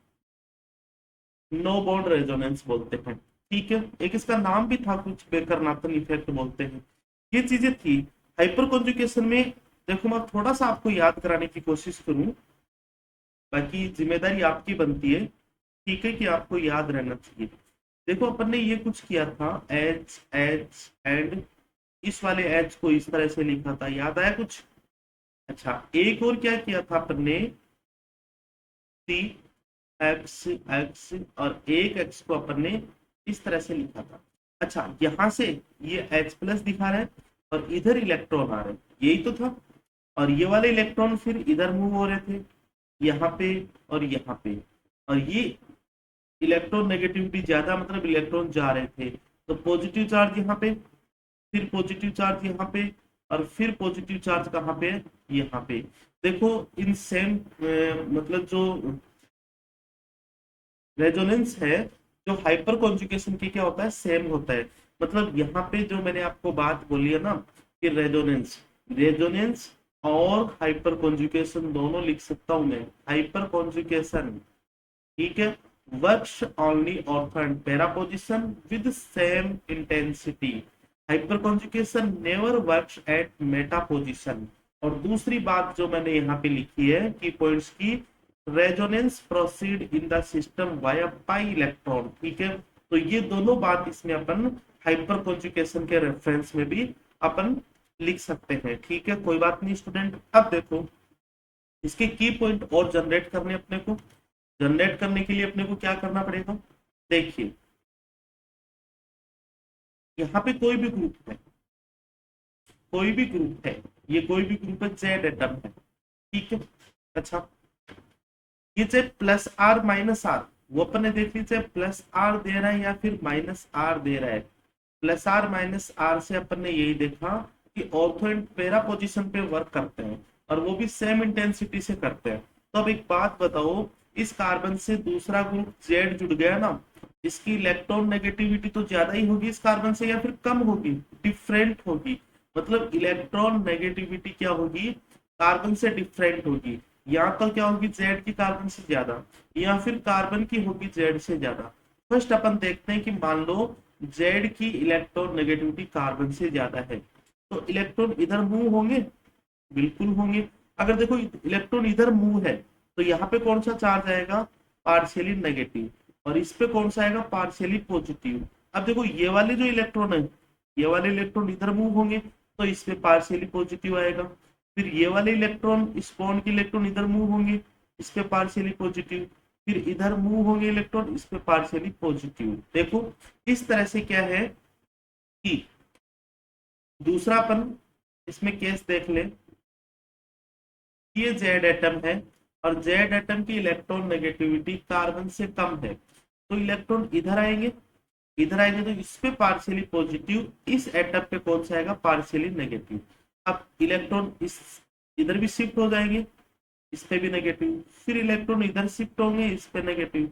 नो बॉन्ड रेजोनेंस बोलते हैं, ठीक है। एक इसका नाम भी था कुछ, बेकरनाथन इफेक्ट बोलते हैं, ये चीजें थी हाइपर कॉन्जुगेशन में। देखो मैं थोड़ा सा आपको याद कराने की कोशिश करूं, बाकी जिम्मेदारी आपकी बनती है, ठीक है, कि आपको याद रहना चाहिए। देखो अपन ने ये कुछ किया था, एच एच एंड इस वाले एच को इस तरह से लिखा था, याद आया कुछ। अच्छा एक और क्या किया था अपन ने, सी एक्स एक्स और एक एक्स को अपन ने इस तरह से लिखा था। अच्छा यहाँ से ये H प्लस दिखा रहा है और इधर इलेक्ट्रॉन आ रहे हैं, यही तो था। और ये वाले इलेक्ट्रॉन फिर इधर मूव हो रहे थे, यहाँ पे और यहाँ पे, और ये इलेक्ट्रॉन नेगेटिविटी ज्यादा, मतलब इलेक्ट्रॉन जा रहे थे। तो पॉजिटिव चार्ज यहाँ पे, फिर पॉजिटिव चार्ज यहाँ पे, और फिर पॉजिटिव चार्ज कहाँ पे है, यहाँ पे। देखो इन सेम मतलब जो रेजोनेंस है, जो हाइपर कॉन्जुगेशन की क्या होता है, सेम होता है। मतलब यहाँ पे जो मैंने आपको बात बोली है ना कि रेजोनेंस, रेजोनेंस और हाइपर कॉन्जुगेशन दोनों लिख सकता हूं मैं। हाइपर कॉन्जुगेशन, ठीक है, works only ortho and para position with same intensity. Hyper conjugation never works at Meta position. और दूसरी बात जो मैंने यहाँ पे लिखी है की पॉइंट्स की, resonance proceed in the system via pi electron, ठीक है। तो ये दोनों बात इसमें अपन हाइपर कॉन्जुगेशन के रेफरेंस में भी अपन लिख सकते हैं, ठीक है, कोई बात नहीं स्टूडेंट। अब देखो इसके की पॉइंट और जनरेट करने अपने को, जनरेट करने के लिए अपने को क्या करना पड़ेगा, देखिए यहाँ पे कोई भी ग्रुप है, कोई भी ग्रुप है, ये कोई भी ग्रुप है, जेड एटम है, ठीक है। अच्छा, ये चाहे प्लस आर माइनस आर, वो अपन ने देख ली, चाहे प्लस आर दे रहा है या फिर माइनस आर दे रहा है। प्लस आर माइनस आर से अपन ने यही देखा कि ऑर्थो एंड पैरा पोजीशन पे वर्क करते हैं, और वो भी सेम इंटेंसिटी से करते हैं। तो अब एक बात बताओ, इस कार्बन से दूसरा ग्रुप जेड जुड़ गया ना, इसकी इलेक्ट्रॉन नेगेटिविटी तो ज्यादा ही होगी इस कार्बन से या फिर कम होगी, डिफरेंट होगी। मतलब इलेक्ट्रॉन नेगेटिविटी क्या होगी, कार्बन से डिफरेंट होगी। यहाँ पर क्या होगी, जेड की कार्बन से ज्यादा, या फिर कार्बन की होगी जेड से ज्यादा। फर्स्ट अपन देखते हैं कि मान लो जेड की इलेक्ट्रॉन नेगेटिविटी कार्बन से ज्यादा है, तो इलेक्ट्रॉन इधर मूव होंगे, बिल्कुल होंगे। अगर देखो इलेक्ट्रॉन इधर मूव है, तो यहाँ पे कौन सा चार्ज आएगा, पार्शियली नेगेटिव, और इस पे कौन सा आएगा, पार्शियली पॉजिटिव। अब देखो ये वाले जो इलेक्ट्रॉन है, ये वाले इलेक्ट्रॉन इधर मूव होंगे, तो इस पे पार्शियली पॉजिटिव आएगा। फिर ये वाले इलेक्ट्रॉन, इस बॉन्ड के इलेक्ट्रॉन इधर मूव होंगे, इस पे पार्शियली पॉजिटिव। फिर इधर मूव होंगे इलेक्ट्रॉन, इस पे पार्शियली पॉजिटिव। देखो इस तरह से क्या है कि दूसरा अपन इसमें केस देख ले, ये जेड एटम है, और जेड एटम की इलेक्ट्रॉन नेगेटिविटी कार्बन से कम है, तो इलेक्ट्रॉन इधर आएंगे, इधर आएंगे तो इस पे पार्शियली पॉजिटिव, इस एटम पे कौन सा आएगा, पार्शियली नेगेटिव। अब इलेक्ट्रॉन इस इधर भी शिफ्ट हो जाएंगे, इस पे भी नेगेटिव, फिर इलेक्ट्रॉन इधर शिफ्ट होंगे, इस पे नेगेटिव,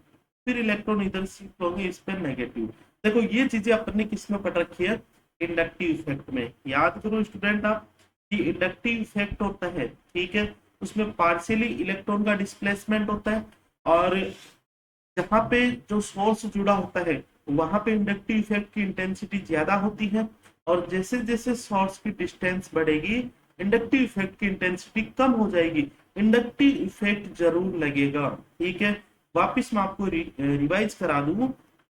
फिर इलेक्ट्रॉन इधर शिफ्ट होंगे, इस पे नेगेटिव। देखो ये चीजें अपन ने किस में पढ़ रखी है, इंडक्टिव इफेक्ट में। याद करो स्टूडेंट आप कि इंडक्टिव इफेक्ट होता है, ठीक है, उसमें पार्शियली इलेक्ट्रॉन का डिस्प्लेसमेंट होता है, और जहां पे जो सोर्स जुड़ा होता है वहां पे इंडक्टिव इफेक्ट की इंटेंसिटी ज्यादा होती है, और जैसे जैसे सोर्स की डिस्टेंस बढ़ेगी इंडक्टिव इफेक्ट की इंटेंसिटी कम हो जाएगी। इंडक्टिव इफेक्ट जरूर लगेगा, ठीक है। वापिस मैं आपको रिवाइज करा दूं,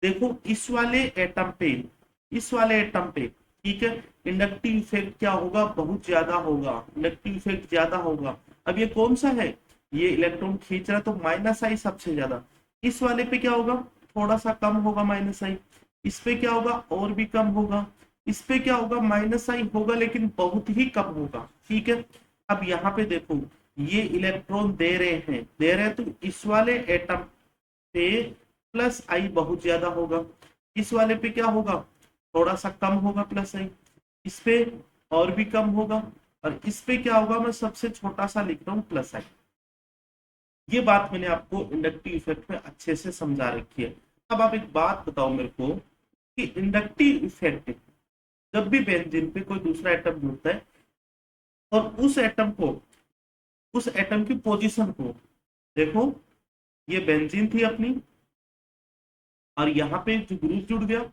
देखो इस वाले एटम पे, इस वाले एटम पे, ठीक है, इंडक्टिव इफेक्ट क्या होगा, बहुत ज्यादा होगा, इंडक्टिव इफेक्ट ज्यादा होगा। अब ये कौन सा है, ये इलेक्ट्रॉन खींच रहा है, तो माइनस आई सबसे ज्यादा। इस वाले पे क्या होगा, थोड़ा सा कम होगा माइनस आई। इस पे क्या होगा, और भी कम होगा। इस पे क्या होगा, माइनस आई होगा लेकिन बहुत ही कम होगा, ठीक है। अब यहाँ पे देखो ये इलेक्ट्रॉन दे रहे हैं, दे रहे हैं, तो इस वाले एटम पे प्लस आई बहुत ज्यादा होगा, इस वाले पे क्या होगा, थोड़ा सा कम होगा प्लस आई, इस पे और भी कम होगा, और इस पे क्या होगा, मैं सबसे छोटा सा लिख रहा हूँ प्लस आई। ये बात मैंने आपको इंडक्टिव इफेक्ट में अच्छे से समझा रखी है। अब आप एक बात बताओ मेरे को कि इंडक्टिव इफेक्ट, जब भी बेंजीन पे कोई दूसरा एटम जुड़ता है और उस एटम को, उस एटम की पोजीशन को, देखो ये बेंजीन थी अपनी, और यहाँ पे जो ग्रुप जुड़ गया,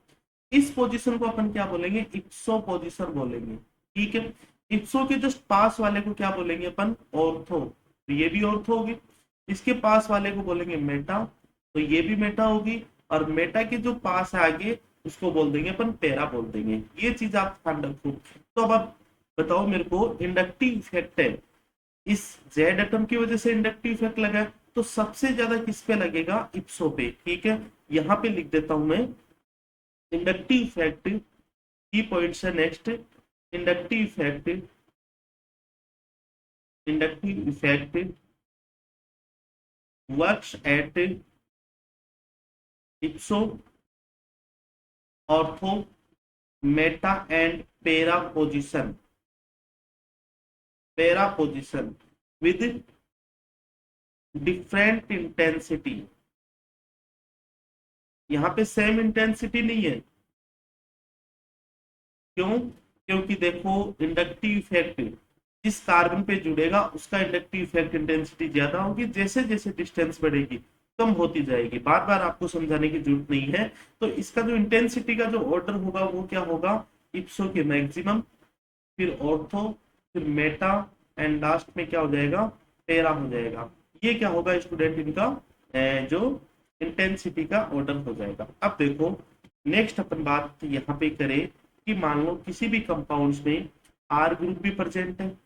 इस पोजीशन को अपन क्या बोलेंगे, इप्सो पोजीशन बोलेंगे, ठीक है। इप्सो के जस्ट पास वाले को क्या बोलेंगे अपन, ऑर्थो, तो ये भी ऑर्थो होगी। इसके पास वाले को बोलेंगे मेटा, तो ये भी मेटा होगी, और मेटा के जो पास है आगे उसको बोल देंगे अपन पैरा बोल देंगे। ये चीज आप ध्यान रखो। तो अब आप बताओ मेरे को, इंडक्टिव इफेक्ट है, इस जेड एटम की वजह से इंडक्टिव इफेक्ट लगा है, तो सबसे ज्यादा किस पे लगेगा, इप्सो पे, ठीक है। यहाँ पे लिख देता हूं मैं, इंडक्टिव इफेक्ट की पॉइंट्स है next, inductive effect, inductive effect works at इप्सो ortho, Meta and para position with different intensity. यहाँ पे सेम इंटेंसिटी नहीं है, क्यों? क्योंकि देखो इंडक्टिव इफेक्ट जिस कार्बन पे जुड़ेगा उसका इंडक्टिव इफेक्ट इंटेंसिटी ज्यादा होगी, जैसे जैसे डिस्टेंस बढ़ेगी कम होती जाएगी। बार बार आपको समझाने की जरूरत नहीं है। तो इसका जो इंटेंसिटी का जो ऑर्डर होगा वो क्या होगा, इप्सो के मैक्सिमम, फिर ऑर्थो, फिर मेटा एंड लास्ट में क्या हो जाएगा, पैरा हो जाएगा। ये क्या होगा स्टूडेंट, इनका जो इंटेंसिटी का ऑर्डर हो जाएगा। अब देखो नेक्स्ट अपन बात यहाँ पे करें कि मान लो किसी भी कंपाउंड्स में आर ग्रुप भी प्रेजेंट है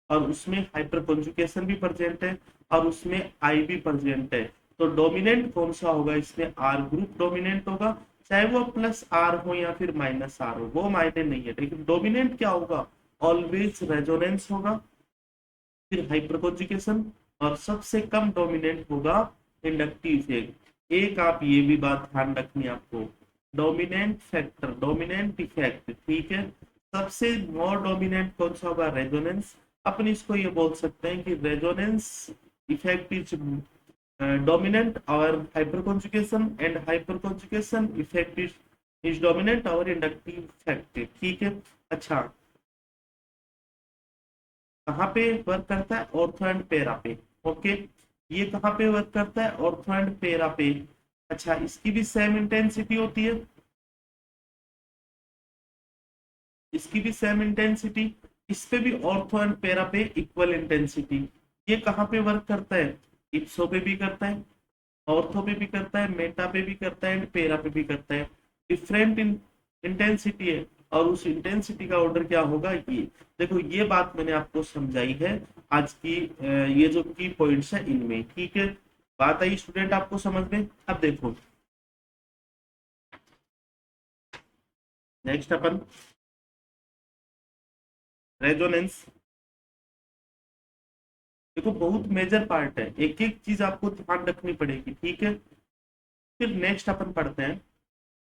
और उसमें हाइपर कॉन्जुगेशन भी प्रेजेंट है और उसमें आई भी प्रेजेंट है, तो डोमिनेंट कौन सा होगा, इसमें आर ग्रुप डोमिनेंट होगा। चाहे वो प्लस आर हो या फिर माइनस आर हो, वो मायने नहीं है, लेकिन डोमिनेंट क्या होगा, ऑलवेज रेजोनेंस होगा, फिर हाइपर कॉन्जुगेशन, और सबसे कम डोमिनेंट होगा इंडक्टिव इफेक्ट। एक आप ये भी बात ध्यान रखनी है आपको, डोमिनेंट फैक्टर, डोमिनेंट इफेक्ट, ठीक है। सबसे मोर डोमिनेंट कौन सा होगा, रेजोनेंस। अपन इसको ये बोल सकते हैं कि resonance effect is dominant our hyperconjugation and hyperconjugation effect is dominant our inductive effect, ठीक है। अच्छा, कहाँ पे वर्क करता है, ऑर्थो एंड पैरा पे, ओके। ये कहाँ पे वर्क करता है, ऑर्थो एंड पैरा पे। अच्छा, इसकी भी सेम इंटेंसिटी होती है, इसकी भी सेम इंटेंसिटी, इस पे भी ऑर्थो एंड पैरा पे इक्वल इंटेंसिटी। ये कहाँ पे वर्क करता है, इप्सो पे भी करता है, ऑर्थो पे भी करता है, मेटा पे भी करता है एंड पैरा पे भी करता है। डिफरेंट इंटेंसिटी है और उस इंटेंसिटी का ऑर्डर क्या होगा, ये देखो। ये बात मैंने आपको समझाई है आज की ये जो की पॉइंट्स है इनमें, ठीक है। बात आई स्टूडेंट आपको समझ में। अब देखो नेक्स्ट अपन रेजोनेंस, देखो बहुत मेजर पार्ट है, एक एक चीज आपको ध्यान रखनी पड़ेगी, ठीक है। फिर नेक्स्ट अपन पढ़ते हैं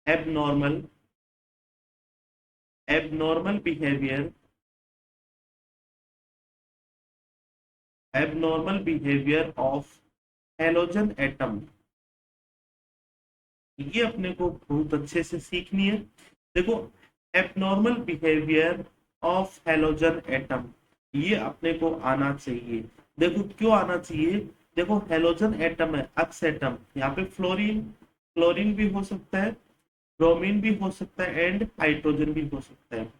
abnormal, abnormal behaviour, abnormal behaviour of halogen atom. ये अपने को बहुत अच्छे से सीखनी है। देखो abnormal behaviour of halogen atom, ये अपने को आना चाहिए। देखो क्यों आना चाहिए, देखो हेलोजन एटम है, अक्स एटम, यहाँ पे फ्लोरीन, फ्लोरीन भी हो सकता है, ब्रोमीन भी हो सकता है एंड हाइड्रोजन भी हो सकता है।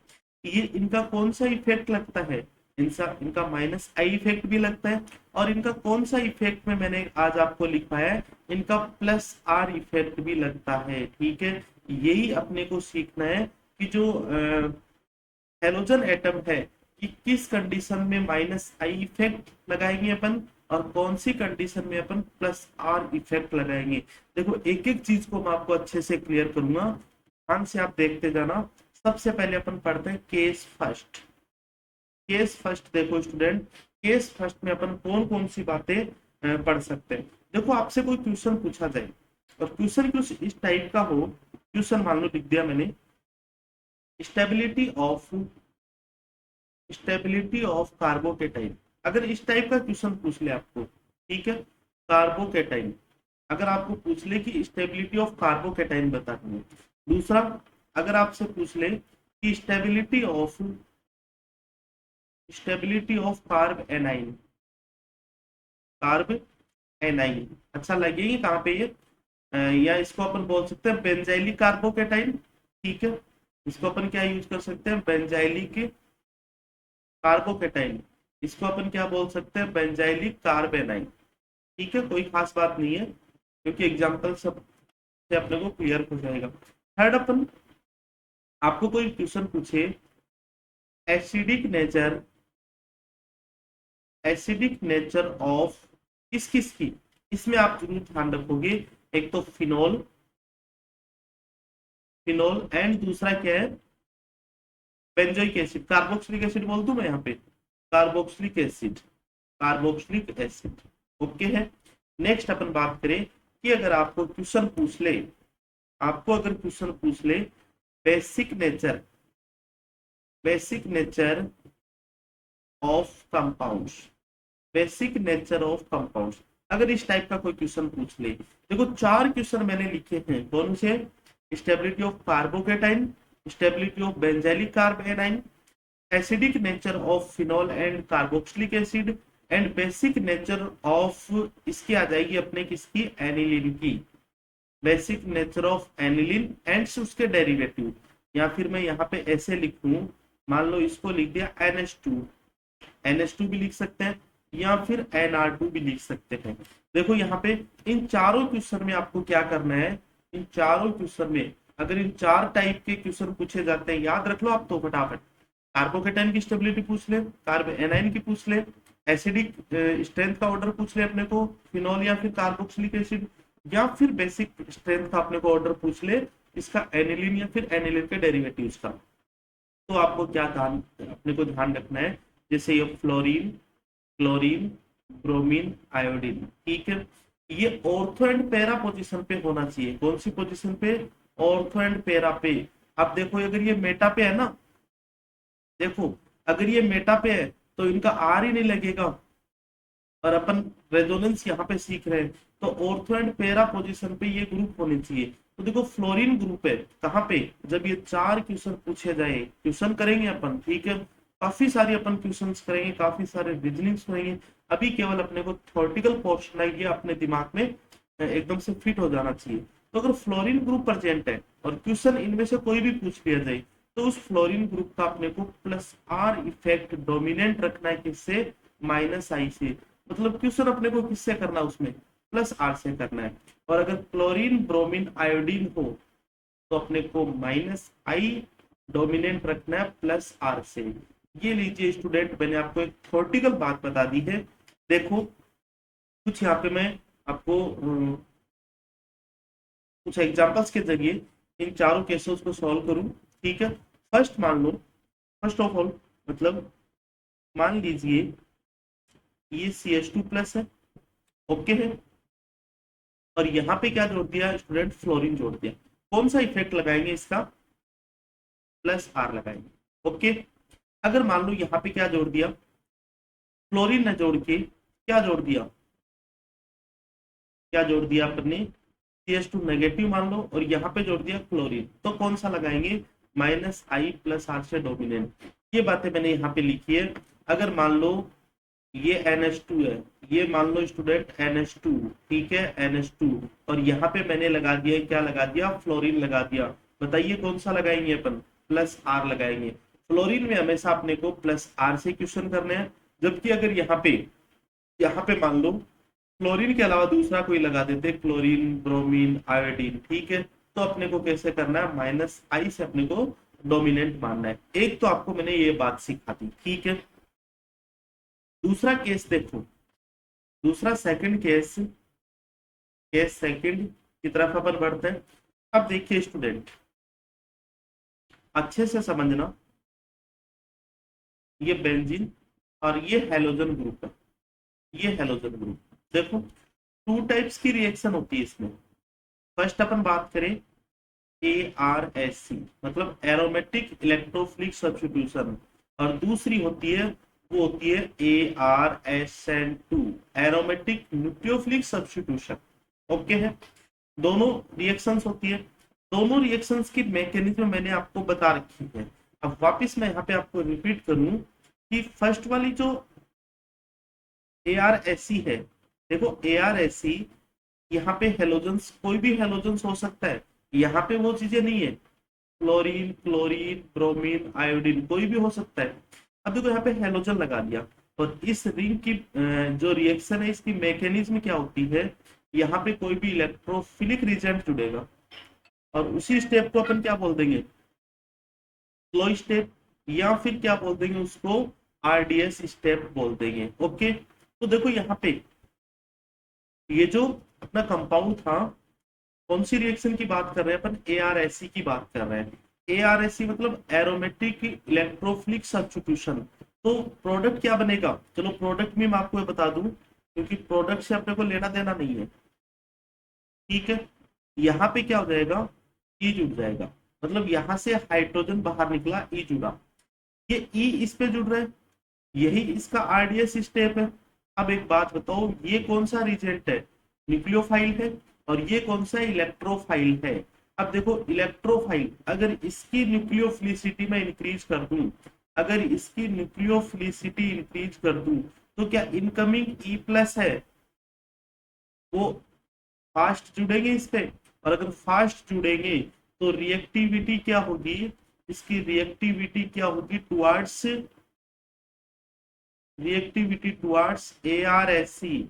ये इनका कौन सा इफेक्ट लगता है, इनका इनका माइनस आई इफेक्ट भी लगता है। और इनका कौन सा इफेक्ट में मैंने आज आपको लिखवाया है, इनका प्लस आर इफेक्ट भी लगता है, ठीक है। यही अपने को सीखना है कि जो हेलोजन एटम है कि किस कंडीशन में माइनस आई इफेक्ट लगाएंगे अपन और कौन सी कंडीशन में अपन प्लस आर इफेक्ट लगाएंगे। देखो एक एक चीज को मैं आपको अच्छे से क्लियर करूंगा, ध्यान से आप देखते जाना। सबसे पहले अपन पढ़ते हैं केस फर्स्ट। केस फर्स्ट देखो स्टूडेंट, केस फर्स्ट में अपन कौन कौन सी बातें पढ़ सकते हैं। देखो आपसे कोई क्वेश्चन पूछा जाए और क्वेश्चन कुछ इस टाइप का हो, क्वेश्चन मान लो लिख दिया मैंने, स्टेबिलिटी ऑफ कार्बोकेटाइन। अगर इस टाइप का क्वेश्चन पूछ ले आपको, ठीक है, कार्बोकेटाइन, अगर आपको पूछ ले कि स्टेबिलिटी ऑफ कार्बोकेटाइन बतानी है। दूसरा, अगर आपसे पूछ ले कि stability of carb A9, carb A9, अच्छा लगेगी कहाँ पे ये, या इसको अपन बोल सकते हैं बेंजाइलिक कार्बोकेटाइन, ठीक है। इसको अपन क्या यूज कर सकते हैं, बेंजाइलिक कार्बोकेटाइन, इसको अपन क्या बोल सकते हैं, बेंजाइलिक कार्बेनाइन, ठीक है। कोई खास बात नहीं है क्योंकि एग्जांपल सब से अपने को क्लियर हो जाएगा। थर्ड, अपन आपको कोई क्वेश्चन पूछे acidic nature, acidic nature of किस किस की, इसमें आप जरूर ध्यान रखोगे। एक तो फिनोल, फिनोल एंड दूसरा क्या है, बेंजोइक एसिड, कार्बोक्सिलिक एसिड बोल दूं मैं यहाँ पे, carboxylic acid, carboxylic acid, okay है। नेक्स्ट अपन बात करें कि अगर आपको क्वेश्चन पूछ ले, आपको अगर क्वेश्चन पूछ ले basic nature, basic nature of compounds, basic nature of compounds. अगर इस टाइप का कोई क्वेश्चन पूछ ले, देखो चार क्वेश्चन मैंने लिखे हैं, कौन से? Stability of carbocation, stability of benzylic carb A9, acidic nature of phenol and carboxylic acid, and basic nature of, इसकी आ जाएगी अपने किसकी, एनिलीन की, basic nature of aniline and उसके डेरिवेटिव। या फिर मैं यहाँ पे ऐसे लिखूं, मान लो इसको लिख दिया NH2, NH2 भी लिख सकते हैं, या फिर NR2 भी लिख सकते हैं। देखो यहाँ पे इन चारों क्वेश्चन में आपको क्या करना है, इन चारों क्वेश्चन में अगर इन चार टाइप के क्वेश्चन पूछे जाते हैं, याद रख लो आप तो फटाफट। कार्बोकेटाइन की स्टेबिलिटी पूछ ले, कार्ब एनाइन की पूछ ले, एसिडिक स्ट्रेंथ का ऑर्डर पूछ ले अपने को, फिनॉल या फिर कार्बोक्सिलिक एसिड, या फिर बेसिक स्ट्रेंथ का अपने को ऑर्डर पूछ ले इसका एनिलीन या फिर एनिलीन के डेरिवेटिव्स का। तो आपको क्या ध्यान, अपने को ध्यान रखना है, जैसे ये फ्लोरीन, क्लोरीन, ब्रोमीन, आयोडीन, ठीक है, ये ऑर्थो एंड पैरा पोजीशन पे होना चाहिए। कौन सी पोजीशन पे? ऑर्थो एंड पैरा पे। अब देखो अगर ये मेटा पे है ना, देखो अगर ये मेटा पे है तो इनका आर ही नहीं लगेगा, और अपन रेजोनेंस यहाँ पे सीख रहे हैं, तो ऑर्थो एंड पैरा पोजीशन पे ये ग्रुप होने चाहिए। तो देखो फ्लोरीन ग्रुप है कहाँ पे, जब ये चार क्वेश्चन पूछे जाए, क्वेश्चन करेंगे अपन, ठीक है, काफी सारी अपन क्वेश्चन करेंगे, काफी सारे रीजनिंग्स करेंगे। अभी केवल अपने को थ्योरेटिकल पोर्शन आइडिया अपने दिमाग में एकदम से फिट हो जाना चाहिए। तो अगर फ्लोरीन ग्रुप प्रेजेंट है और क्वेश्चन इनमें से कोई भी पूछ लिया जाए, तो उस फ्लोरीन ग्रुप का अपने को +R इफेक्ट डोमिनेंट रखना है, किससे? -I से। मतलब क्वेश्चन अपने को किससे करना है, उसमें +R से करना है। और अगर क्लोरीन, ब्रोमीन, आयोडीन हो तो अपने को -I डोमिनेंट रखना है +R से। ये लीजिए स्टूडेंट, मैंने आपको एक थ्योरेटिकल बात बता दी है। देखो कुछ यहाँ पे मैं आपको कुछ एग्जांपल्स के जरिए इन चारों केसेस को सॉल्व करूं, ठीक है। फर्स्ट मान लो, फर्स्ट ऑफ ऑल मतलब मान लीजिए ये CH2+ है, ओके है, और यहाँ पे क्या जोड़ दिया स्टूडेंट? फ्लोरीन जोड़ दिया। कौन सा इफेक्ट लगाएंगे इसका? +R लगाएंगे, ओके। अगर मान लो यहाँ पे क्या जोड़ दिया, फ्लोरीन ने जोड़ के क्या जोड़ दिया, क्या जोड़ दिया अपने CH2 नेगेटिव मान लो, और यहाँ पे जोड़ दिया क्लोरीन, तो कौन सा लगाएंगे? -I+R से डोमिनेंट। ये बातें मैंने यहाँ पे लिखी है। अगर मान लो ये NH2 है, ये मान लो स्टूडेंट NH2, ठीक है, NH2, और यहाँ पे मैंने लगा दिया, क्या लगा दिया? फ्लोरीन लगा दिया। बताइए कौन सा लगाएंगे अपन? +R लगाएंगे। फ्लोरीन में हमेशा अपने को +R से क्वेश्चन करने हैं, जबकि अगर यहाँ पे मान लो क्लोरीन के अलावा दूसरा कोई लगा देते, क्लोरीन, ब्रोमीन, आयोडीन, ठीक है, तो अपने को कैसे करना है? -I से अपने को डोमिनेंट मानना है। एक तो आपको मैंने ये बात सिखा दी, ठीक है। दूसरा केस देखो, दूसरा सेकंड केस, केस सेकंड की तरफ अपन बढ़ते हैं। अब देखिए स्टूडेंट, अच्छे से समझना, ये बेंजीन और ये हेलोजन ग्रुप है, ये हेलोजन ग्रुप। देखो 2 टाइप्स की रिएक्शन होती है इसमें। फर्स्ट अपन बात करें ARSC, मतलब एरोमेटिक इलेक्ट्रोफिलिक सब्स्टिट्यूशन, और दूसरी होती है, वो होती है ARSN2, aromatic nucleophilic substitution, okay है। दोनों रिएक्शंस होती है, दोनों रिएक्शंस की मैकेनिज्म मैंने आपको बता रखी है। अब वापस मैं यहाँ पे आपको रिपीट करूं कि फर्स्ट वाली जो ARSC है, देखो ARSC यहाँ पे हेलोजन्स, कोई भी हेलोजन्स हो सकता है, यहाँ पे वो चीजें नहीं है, फ्लोरीन, क्लोरीन, ब्रोमीन, आयोडीन, कोई भी हो सकता है। अब देखो यहाँ पे हेलोजन लगा दिया, और इस रिंग की जो रिएक्शन है, इसकी मैकेनिज्म क्या होती है, यहाँ पे कोई भी इलेक्ट्रोफिलिक रिजेंट जुड़ेगा, और उसी स्टेप को अपन क्या बोल देंगे? स्लो स्टेप, या फिर क्या बोल देंगे उसको? RDS स्टेप बोल देंगे, ओके। तो देखो यहाँ पे ये जो अपना कंपाउंड था, कौन सी रिएक्शन की बात कर रहे हैं अपन? ARSC की बात कर रहे हैं। ARSC मतलब एरोमेटिक इलेक्ट्रोफिलिक सब्स्टिट्यूशन। तो प्रोडक्ट क्या बनेगा? चलो प्रोडक्ट भी मैं आपको बता दूं, क्योंकि प्रोडक्ट से अपने को लेना देना नहीं है, ठीक है। यहाँ पे क्या हो जाएगा? ये जुड़ जाएगा, मतलब यहाँ से हाइड्रोजन बाहर निकला, ई जुड़ा, ये ई इस पे जुड़ रहा है, यही इसका आरडीएस स्टेप है। अब एक बात बताओ, ये कौन सा रिजेंट है? न्यूक्लियोफाइल है, और ये कौन सा इलेक्ट्रोफाइल है? अब देखो इलेक्ट्रोफाइल, अगर इसकी न्यूक्लियोफिलिसिटी में इंक्रीज कर दूं, अगर इसकी न्यूक्लियोफिलिसिटी इंक्रीज कर दूं, तो क्या इनकमिंग ई प्लस है वो फास्ट जुड़ेंगे इस पे? और अगर फास्ट जुड़ेंगे तो रिएक्टिविटी क्या होगी? इसकी रिएक्टिविटी क्या होगी टुवर्ड्स, रिएक्टिविटी टुवर्ड्स एआरएससी,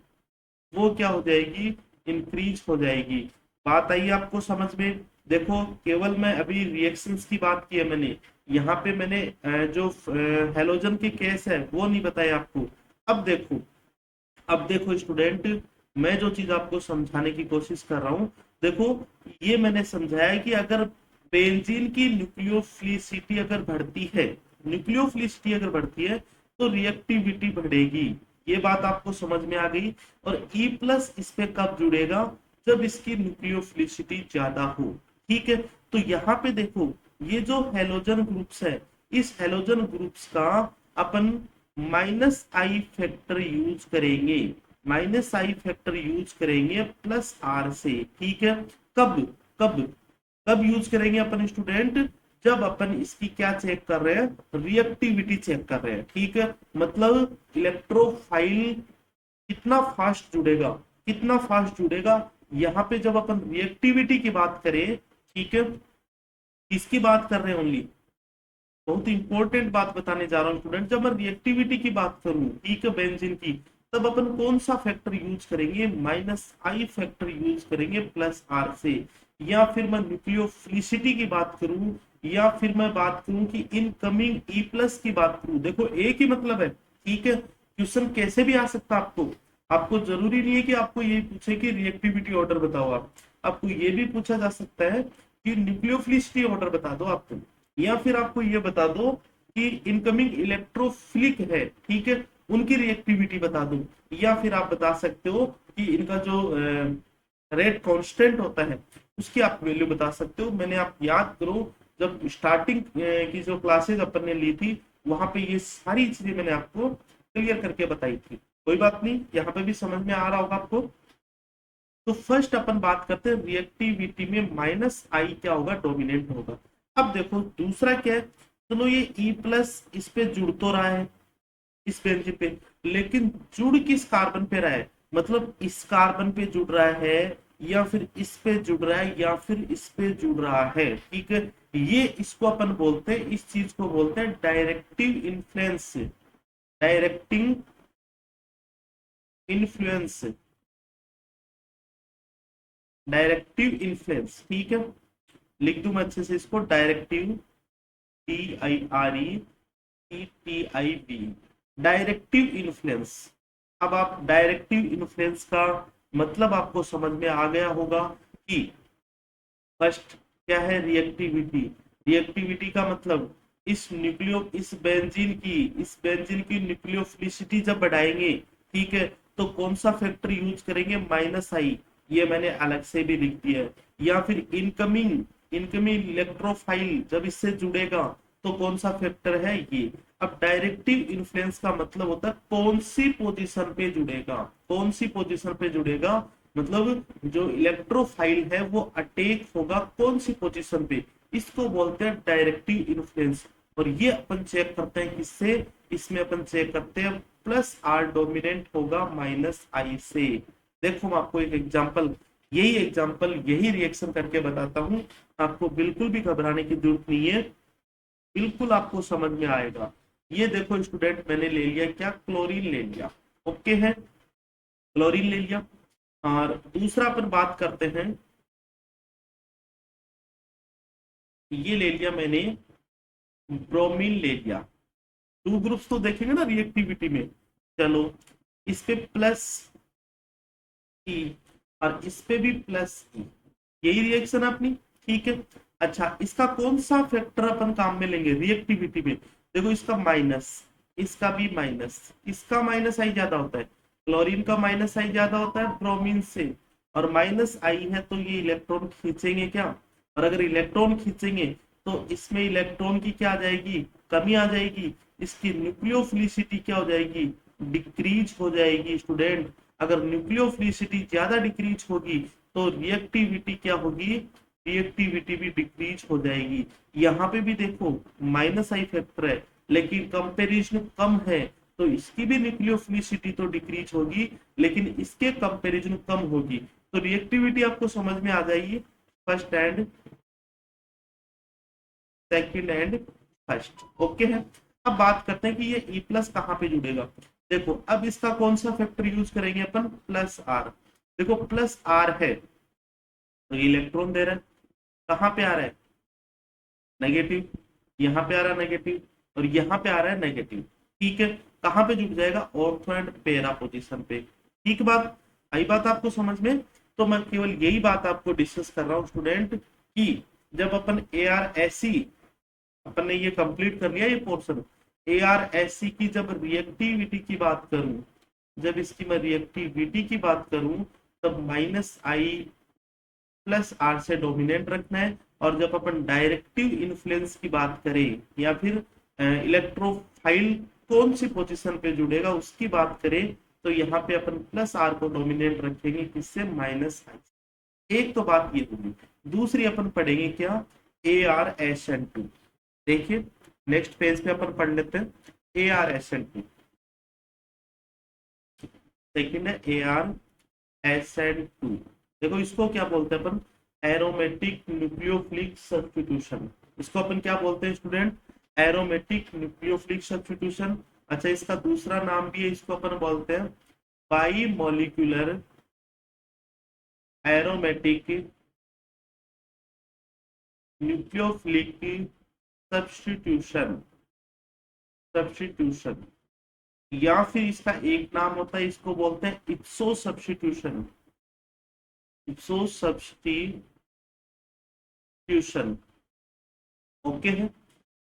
वो क्या हो जाएगी? इंक्रीज हो जाएगी। बात आई आपको समझ में? देखो केवल मैं अभी रिएक्शंस की बात की है मैंने, यहाँ पे मैंने जो हेलोजन के केस है वो नहीं बताया आपको। अब देखो, अब देखो स्टूडेंट, मैं जो चीज आपको समझाने की कोशिश कर रहा हूँ, देखो ये मैंने समझाया कि अगर बेंजीन की न्यूक्लियोफिलिसिटी अगर बढ़ती है, न्यूक्लियोफिलिसिटी अगर बढ़ती है तो रिएक्टिविटी बढ़ेगी। ये बात आपको समझ में आ गई। और ई प्लस इस पे कब जुड़ेगा? जब इसकी न्यूक्लियोफिलिसिटी ज्यादा हो। ठीक है, तो यहाँ पे देखो ये जो हेलोजन ग्रुप्स है, इस हेलोजन ग्रुप्स का अपन माइनस आई फैक्टर यूज करेंगे, माइनस आई फैक्टर यूज करेंगे प्लस आर से। ठीक है, कब कब कब यूज करेंगे अपन स्टूडेंट? जब अपन इसकी क्या चेक कर रहे हैं? रिएक्टिविटी चेक कर रहे हैं। ठीक है, मतलब इलेक्ट्रोफाइल कितना फास्ट जुड़ेगा, कितना फास्ट जुड़ेगा। यहाँ पे जब अपन रिएक्टिविटी की बात करें, ठीक है, किसकी बात कर रहे हैं ओनली, बहुत इंपॉर्टेंट बात बताने जा रहा हूँ स्टूडेंट, जब मैं रिएक्टिविटी की बात करूं, ठीक है, बेंजीन की, तब अपन कौन सा फैक्टर यूज करेंगे? माइनस आई फैक्टर यूज करेंगे प्लस आर से। या फिर मैं न्यूक्लियोफिलिसिटी की बात करूं, या फिर मैं बात करूं कि इनकमिंग ई प्लस की बात करूं, देखो एक ही मतलब है। ठीक है, क्वेश्चन कैसे भी आ सकता है आपको, आपको जरूरी नहीं है कि आपको ये पूछे कि रिएक्टिविटी ऑर्डर बताओ। आप, आपको ये भी पूछा जा सकता है कि न्यूक्लियोफिलिसिटी ऑर्डर बता दो आपको, या फिर आपको ये बता दो कि इनकमिंग इलेक्ट्रोफिलिक है, ठीक है, उनकी रिएक्टिविटी बता दो। या फिर आप बता सकते हो कि इनका जो रेट कांस्टेंट होता है उसकी आप वैल्यू बता सकते हो। मैंने, आप याद करो, जब स्टार्टिंग की जो क्लासेस अपन ने ली थी, वहां पे ये सारी चीजें मैंने आपको क्लियर करके बताई थी। कोई बात नहीं, यहाँ पे भी समझ में आ रहा होगा आपको। तो फर्स्ट अपन बात करते हैं रिएक्टिविटी में माइनस आई क्या होगा? डोमिनेंट होगा। अब देखो दूसरा क्या है, चलो ये ई प्लस इस पे जुड़ तो रहा है, इस बेंजीन पे, लेकिन जुड़ किस कार्बन पे रहा है? मतलब इस कार्बन पे जुड़ रहा है, या फिर इस पे जुड़ रहा है, या फिर इस पे जुड़ रहा है। ठीक है, ये इसको अपन बोलते हैं, इस चीज को बोलते हैं directive influence, directing influence, directive influence. ठीक है, लिख दूं मैं अच्छे से इसको, डायरेक्टिव, DIRECTIV, डायरेक्टिव इन्फ्लुएंस। अब आप डायरेक्टिव इन्फ्लुएंस का मतलब आपको समझ में आ गया होगा कि फर्स्ट क्या है? रिएक्टिविटी। रिएक्टिविटी का मतलब इस बेंजीन की न्यूक्लियोफिलिसिटी जब बढ़ाएंगे, ठीक है, तो कौन सा फैक्टर यूज करेंगे? माइनस आई, ये मैंने अलग से भी लिख दिया है। या फिर इनकमिंग, इनकमिंग इलेक्ट्रोफाइल जब इससे जुड़ेगा तो कौन सा फैक्टर है? ये। अब डायरेक्टिव इन्फ्लुएंस का मतलब होता है कौन सी पोजीशन पे जुड़ेगा, कौन सी पोजीशन पे जुड़ेगा, मतलब जो इलेक्ट्रोफाइल है वो अटैक होगा कौन सी पोजीशन पे, इसको बोलते हैं डायरेक्टिव इन्फ्लुएंस। और ये अपन चेक करते हैं किससे? इसमें अपन चेक करते हैं प्लस आर डोमिनेंट होगा माइनस आई से। देखो मैं आपको एक एग्जांपल, यही एग्जांपल, यही रिएक्शन करके बताता हूं, आपको बिल्कुल भी घबराने की जरूरत नहीं है, बिल्कुल आपको समझ में आएगा। ये देखो स्टूडेंट, मैंने ले लिया क्या? क्लोरीन ले लिया। ओके है, क्लोरीन ले लिया। और दूसरा अपन बात करते हैं, ये ले लिया मैंने, ब्रोमीन ले लिया। टू ग्रुप्स तो देखेंगे ना रिएक्टिविटी में। चलो, इस पे प्लस ई, और इस पे भी प्लस ई, यही रिएक्शन अपनी। ठीक है, अच्छा इसका कौन सा फैक्टर अपन काम में लेंगे रिएक्टिविटी में? देखो इसका माइनस, इसका भी माइनस, इसका माइनस आई ज्यादा होता है, क्लोरीन का माइनस आई ज्यादा होता है ब्रोमीन से, और माइनस आई है तो ये इलेक्ट्रॉन खींचेंगे क्या? और अगर इलेक्ट्रॉन खींचेंगे तो इसमें इलेक्ट्रॉन की क्या आ जाएगी, कमी आ जाएगी, इसकी न्यूक्लियोफिलिसिटी क्या हो जाएगी, डिक्रीज हो जाएगी स्टूडेंट। अगर न्यूक्लियोफिलिसिटी ज्यादा डिक्रीज होगी तो रिएक्टिविटी क्या होगी, रिएक्टिविटी भी डिक्रीज हो जाएगी। यहाँ पे भी देखो माइनस आई फैक्टर है, लेकिन कंपेरिजन कम है तो इसकी भी न्यूक्लियोफिलिसिटी तो डिक्रीज होगी, लेकिन इसके कंपेरिजन कम होगी। तो रिएक्टिविटी आपको समझ में आ जाएगी, first and second and first, okay है। अब बात करते हैं कि ये ई प्लस कहाँ पे जुड़ेगा। देखो अब इसका कौन सा फैक्टर यूज करेंगे अपन, प्लस आर। देखो प्लस आर है तो इलेक्ट्रॉन दे रहा है, कहाँ पे आ रहा है, नेगेटिव, यहाँ पे आ रहा है नेगेटिव, और यहाँ पे आ रहा है नेगेटिव। ठीक है, कहाँ पे जुड़ जाएगा, ऑर्थो एंड पेरा पोजीशन पे। ठीक बात, आई बात आपको समझ में। तो मैं केवल यही बात आपको डिस्कस कर रहा हूँ स्टूडेंट कि जब अपन ए आर एसी, अपन ने ये कंप्लीट कर लिया ये पोर्शन, ए आर एसी की जब रिएक्टिविटी की बात करूं, जब इसकी मैं रिएक्टिविटी की बात करूं, तब माइनस आई प्लस आर से डोमिनेट रखना है। और जब अपन डायरेक्टिव इन्फ्लुएंस की बात करें या फिर इलेक्ट्रोफाइल कौन सी पोजीशन पे जुड़ेगा उसकी बात करें, तो यहाँ पे अपन प्लस आर को डोमिनेट रखेंगे, किससे, माइनस आई। एक तो बात ये होगी, दूसरी अपन पढ़ेंगे क्या, A R S N two. देखिए नेक्स्ट पेज पे अपन पढ़ लेते हैं A R S N two. Second है A R S N two. देखो इसको क्या बोलते हैं अपन, एरोमेटिक न्यूक्लियोफिलिक सब्स्टिट्यूशन। इसको अपन क्या बोलते हैं स्टूडेंट, एरोमेटिक न्यूक्लियोफिलिक सब्स्टिट्यूशन। अच्छा इसका दूसरा नाम भी है, इसको अपन बोलते हैं by molecular aromatic nucleophilic substitution, substitution. या फिर इसका एक नाम होता है, इसको बोलते हैं इप्सो सब्स्टिट्यूशन, इप्सो सब्स्टिट्यूशन, ओके है।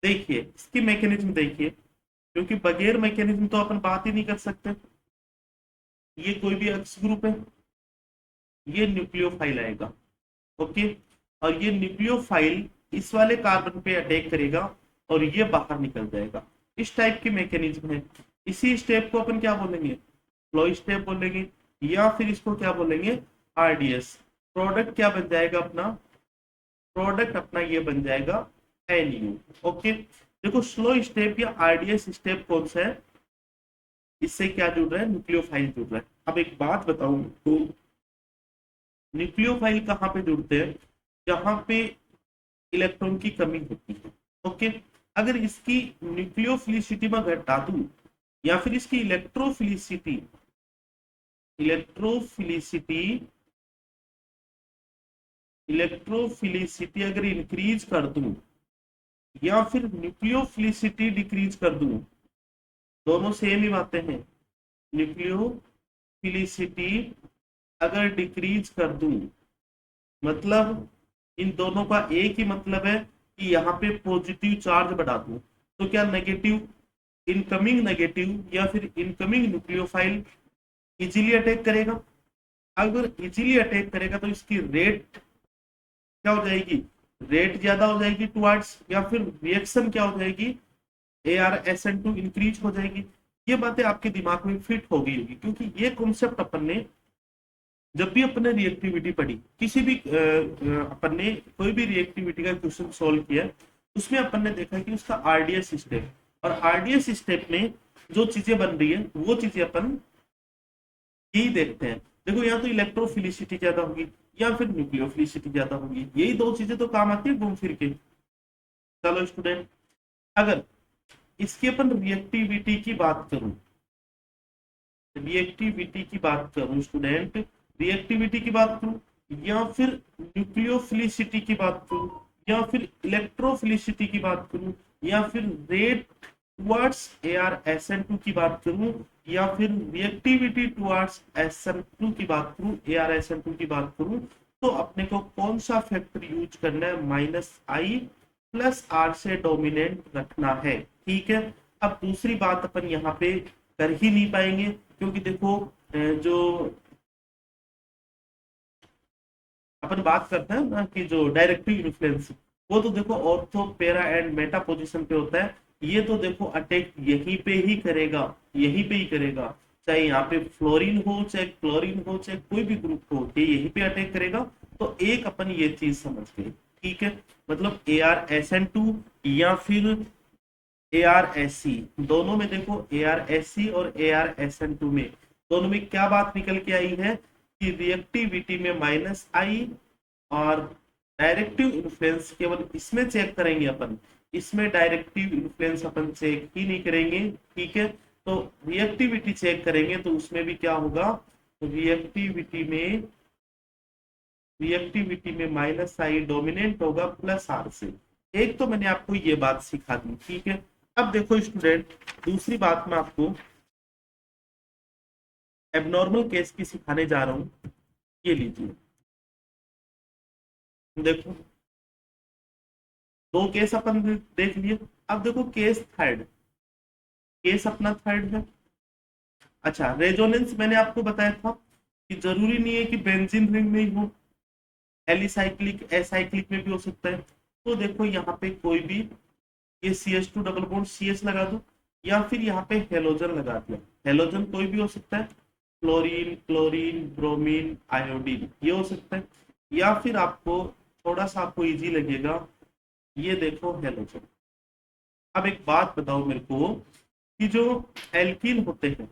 देखिए इसकी मैकेनिज्म देखिए, क्योंकि बगैर मैकेनिज्म तो अपन बात ही नहीं कर सकते। ये कोई भी एक्स ग्रुप है, ये न्यूक्लियोफाइल आएगा, ओके, और ये न्यूक्लियोफाइल इस वाले कार्बन पे अटैक करेगा और ये बाहर निकल जाएगा। इस टाइप की मैकेनिज्म है। इसी स्टेप को अपन क्या बोलेंगे, फ्लो स्टेप बोलेंगे, या फिर इसको क्या बोलेंगे, आरडीएस। प्रोडक्ट क्या बन जाएगा अपना, प्रोडक्ट अपना ये बन जाएगा एनयू, ओके। देखो स्लो स्टेप या आरडीएस स्टेप कौन सा है, इससे क्या जुड़ रहा है, न्यूक्लियोफाइल जुड़ रहा है। अब एक बात बताऊं तो न्यूक्लियोफाइल कहाँ पे जुड़ते हैं, जहां पे इलेक्ट्रॉन की कमी होती है, ओके। अगर इसकी न्यूक्लियोफिलिसिटी में घटा दूं या फिर इसकी इलेक्ट्रोफिलिसिटी, इलेक्ट्रोफिलिसिटी, इलेक्ट्रोफिलिसिटी अगर इंक्रीज कर दूं या फिर न्यूक्लियोफिलिसिटी डिक्रीज कर दूं, दोनों सेम ही बातें हैं। न्यूक्लियोफिलिसिटी अगर डिक्रीज कर दूं, मतलब इन दोनों का एक ही मतलब है कि यहाँ पे पॉजिटिव चार्ज बढ़ा दूं, तो क्या नेगेटिव, इनकमिंग नेगेटिव या फिर इनकमिंग न्यूक्लियोफाइल इजीली अटैक करेगा। अगर इजीली अटैक करेगा तो इसकी रेट क्या हो जाएगी, रेट ज्यादा हो जाएगी टुवर्ड्स, या फिर रिएक्शन क्या हो जाएगी, A R S N two increase हो जाएगी। ये बातें आपके दिमाग में फिट हो गई होगी, क्योंकि ये कॉन्सेप्ट अपन ने जब भी अपन ने रिएक्टिविटी पढ़ी, किसी भी अपन ने कोई भी रिएक्टिविटी का क्वेश्चन सोल्व किया, उसमें अपन ने देखा कि उसका आरडीएस स्टेप, और आरडीएस स्टेप में जो चीजें बन रही है वो चीजें अपन यही देखते हैं। देखो यहाँ तो इलेक्ट्रोफिलिसिटी ज्यादा होगी या फिर न्यूक्लियोफिलिसिटी ज्यादा होगी, यही दो चीजें तो काम आती है घूम फिर के। चलो स्टूडेंट, अगर इसकी अपन रिएक्टिविटी की बात करूं, रिएक्टिविटी की बात करूं स्टूडेंट, रिएक्टिविटी की बात करूं या फिर न्यूक्लियोफिलिसिटी की बात करूं या फिर इलेक्ट्रोफिलिसिटी की बात करूं या फिर rate towards A R S N two की बात करूं या फिर reactivity towards S N two की बात करूं, A R S N two की बात करूं, तो अपने को कौन सा फैक्टर यूज करना है, माइनस आई प्लस आर से डोमिनेंट रखना है। ठीक है, अब दूसरी बात अपन यहाँ पे कर ही नहीं पाएंगे, क्योंकि देखो जो अपन बात करते हैं ना कि जो डायरेक्टिव इन्फ्लुएंस, वो तो देखो ortho para and Meta position पे होता है। ये तो देखो अटैक यहीं पे ही करेगा, यहीं पे ही करेगा। चाहे यहाँ पे फ्लोरीन हो, चाहे क्लोरीन हो, चाहे कोई भी ग्रुप हो, ये यहीं पे अटैक करेगा। तो एक अपन ये चीज समझ गए, ठीक है। मतलब ArSN2 या फिर ArSC, दोनों में देखो ArSC और ArSN2 में दोनों में क्या बात निकल के आई है कि रिएक्टिविटी में माइनस आई, और डायरेक्टिव इन्फ्लुएंस केवल इसमें चेक करेंगे अपन, इसमें डायरेक्टिव इन्फ्लुएंस अपन चेक ही नहीं करेंगे, ठीक है। तो रिएक्टिविटी चेक करेंगे तो उसमें भी क्या होगा, रिएक्टिविटी में माइनस आई डोमिनेंट होगा प्लस आर से। एक तो मैंने आपको ये बात सिखा दी, ठीक है। अब देखो स्टूडेंट, दूसरी बात मैं आपको एबनॉर्मल केस की सिखाने जा रहा हूं। ये लीजिए, देखो दो केस अपन देख लिए। अब देखो केस थर्ड, केस अपना थर्ड है। अच्छा, रेजोनेंस मैंने आपको बताया था कि जरूरी नहीं है कि बेंजीन रिंग में ही हो, एलिसाइक्लिक एसाइक्लिक में भी हो सकता है। तो देखो यहाँ पे कोई भी, ये CH2 डबल बॉन्ड CH लगा दो, या फिर यहाँ पे हेलोजन लगा दिया। हेलोजन कोई भी हो सकता है, क्लोरीन, क्लोरीन, ब्रोमीन, आयोडीन, ये हो सकता है। या फिर आपको थोड़ा सा आपको इजी लगेगा, ये देखो हेलोजन। अब एक बात बताओ मेरे को कि जो एल्कीन होते हैं,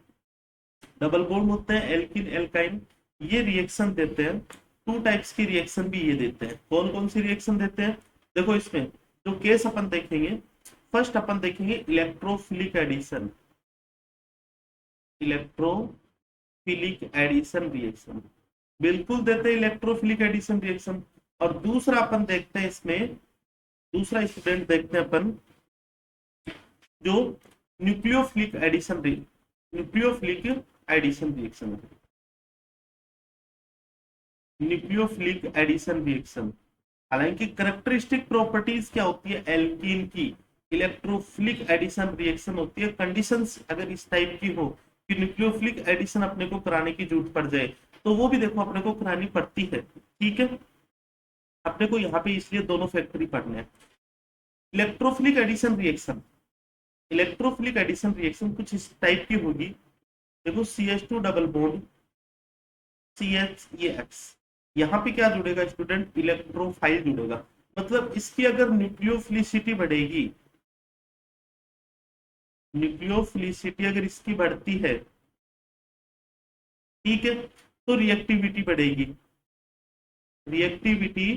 डबल बॉन्ड होते हैं, एल्कीन एल्काइन, ये रिएक्शन देते हैं। टू टाइप्स की रिएक्शन भी ये देते हैं। कौन कौन सी रिएक्शन देते हैं, देखो इसमें जो केस अपन देखेंगे, फर्स्ट अपन देखेंगे electrophilic addition, electrophilic addition reaction, बिल्कुल देते हैं इलेक्ट्रोफिलिक एडिशन रिएक्शन। और दूसरा अपन देखते हैं इसमें, दूसरा स्टूडेंट देखते हैं अपन जो nucleophilic addition, nucleophilic addition reaction है, न्यूक्लियोफिलिक एडिशन रिएक्शन। हालांकि करेक्टरिस्टिक प्रॉपर्टीज क्या होती है एल्कीन की, इलेक्ट्रोफिलिक एडिशन रिएक्शन होती है। कंडीशंस अगर इस टाइप की हो कि न्यूक्लियोफिलिक एडिशन अपने को कराने की जरूरत पड़ जाए, तो वो भी देखो अपने को करानी पड़ती है, ठीक है। अपने को यहाँ पे इसलिए दोनों फैक्टरी पढ़ने हैं। Electrophilic addition reaction, electrophilic addition reaction कुछ इस टाइप की होगी। देखो CH2 डबल बॉन्ड CH, यहाँ पे क्या जुड़ेगा स्टूडेंट, इलेक्ट्रोफाइल जुड़ेगा। मतलब इसकी अगर न्यूक्लियोफिलिसिटी बढ़ेगी, न्यूक्लियोफिलिसिटी अगर इसकी बढ़ती है, ठीक है, तो रिएक्टिविटी बढ़ेगी, reactivity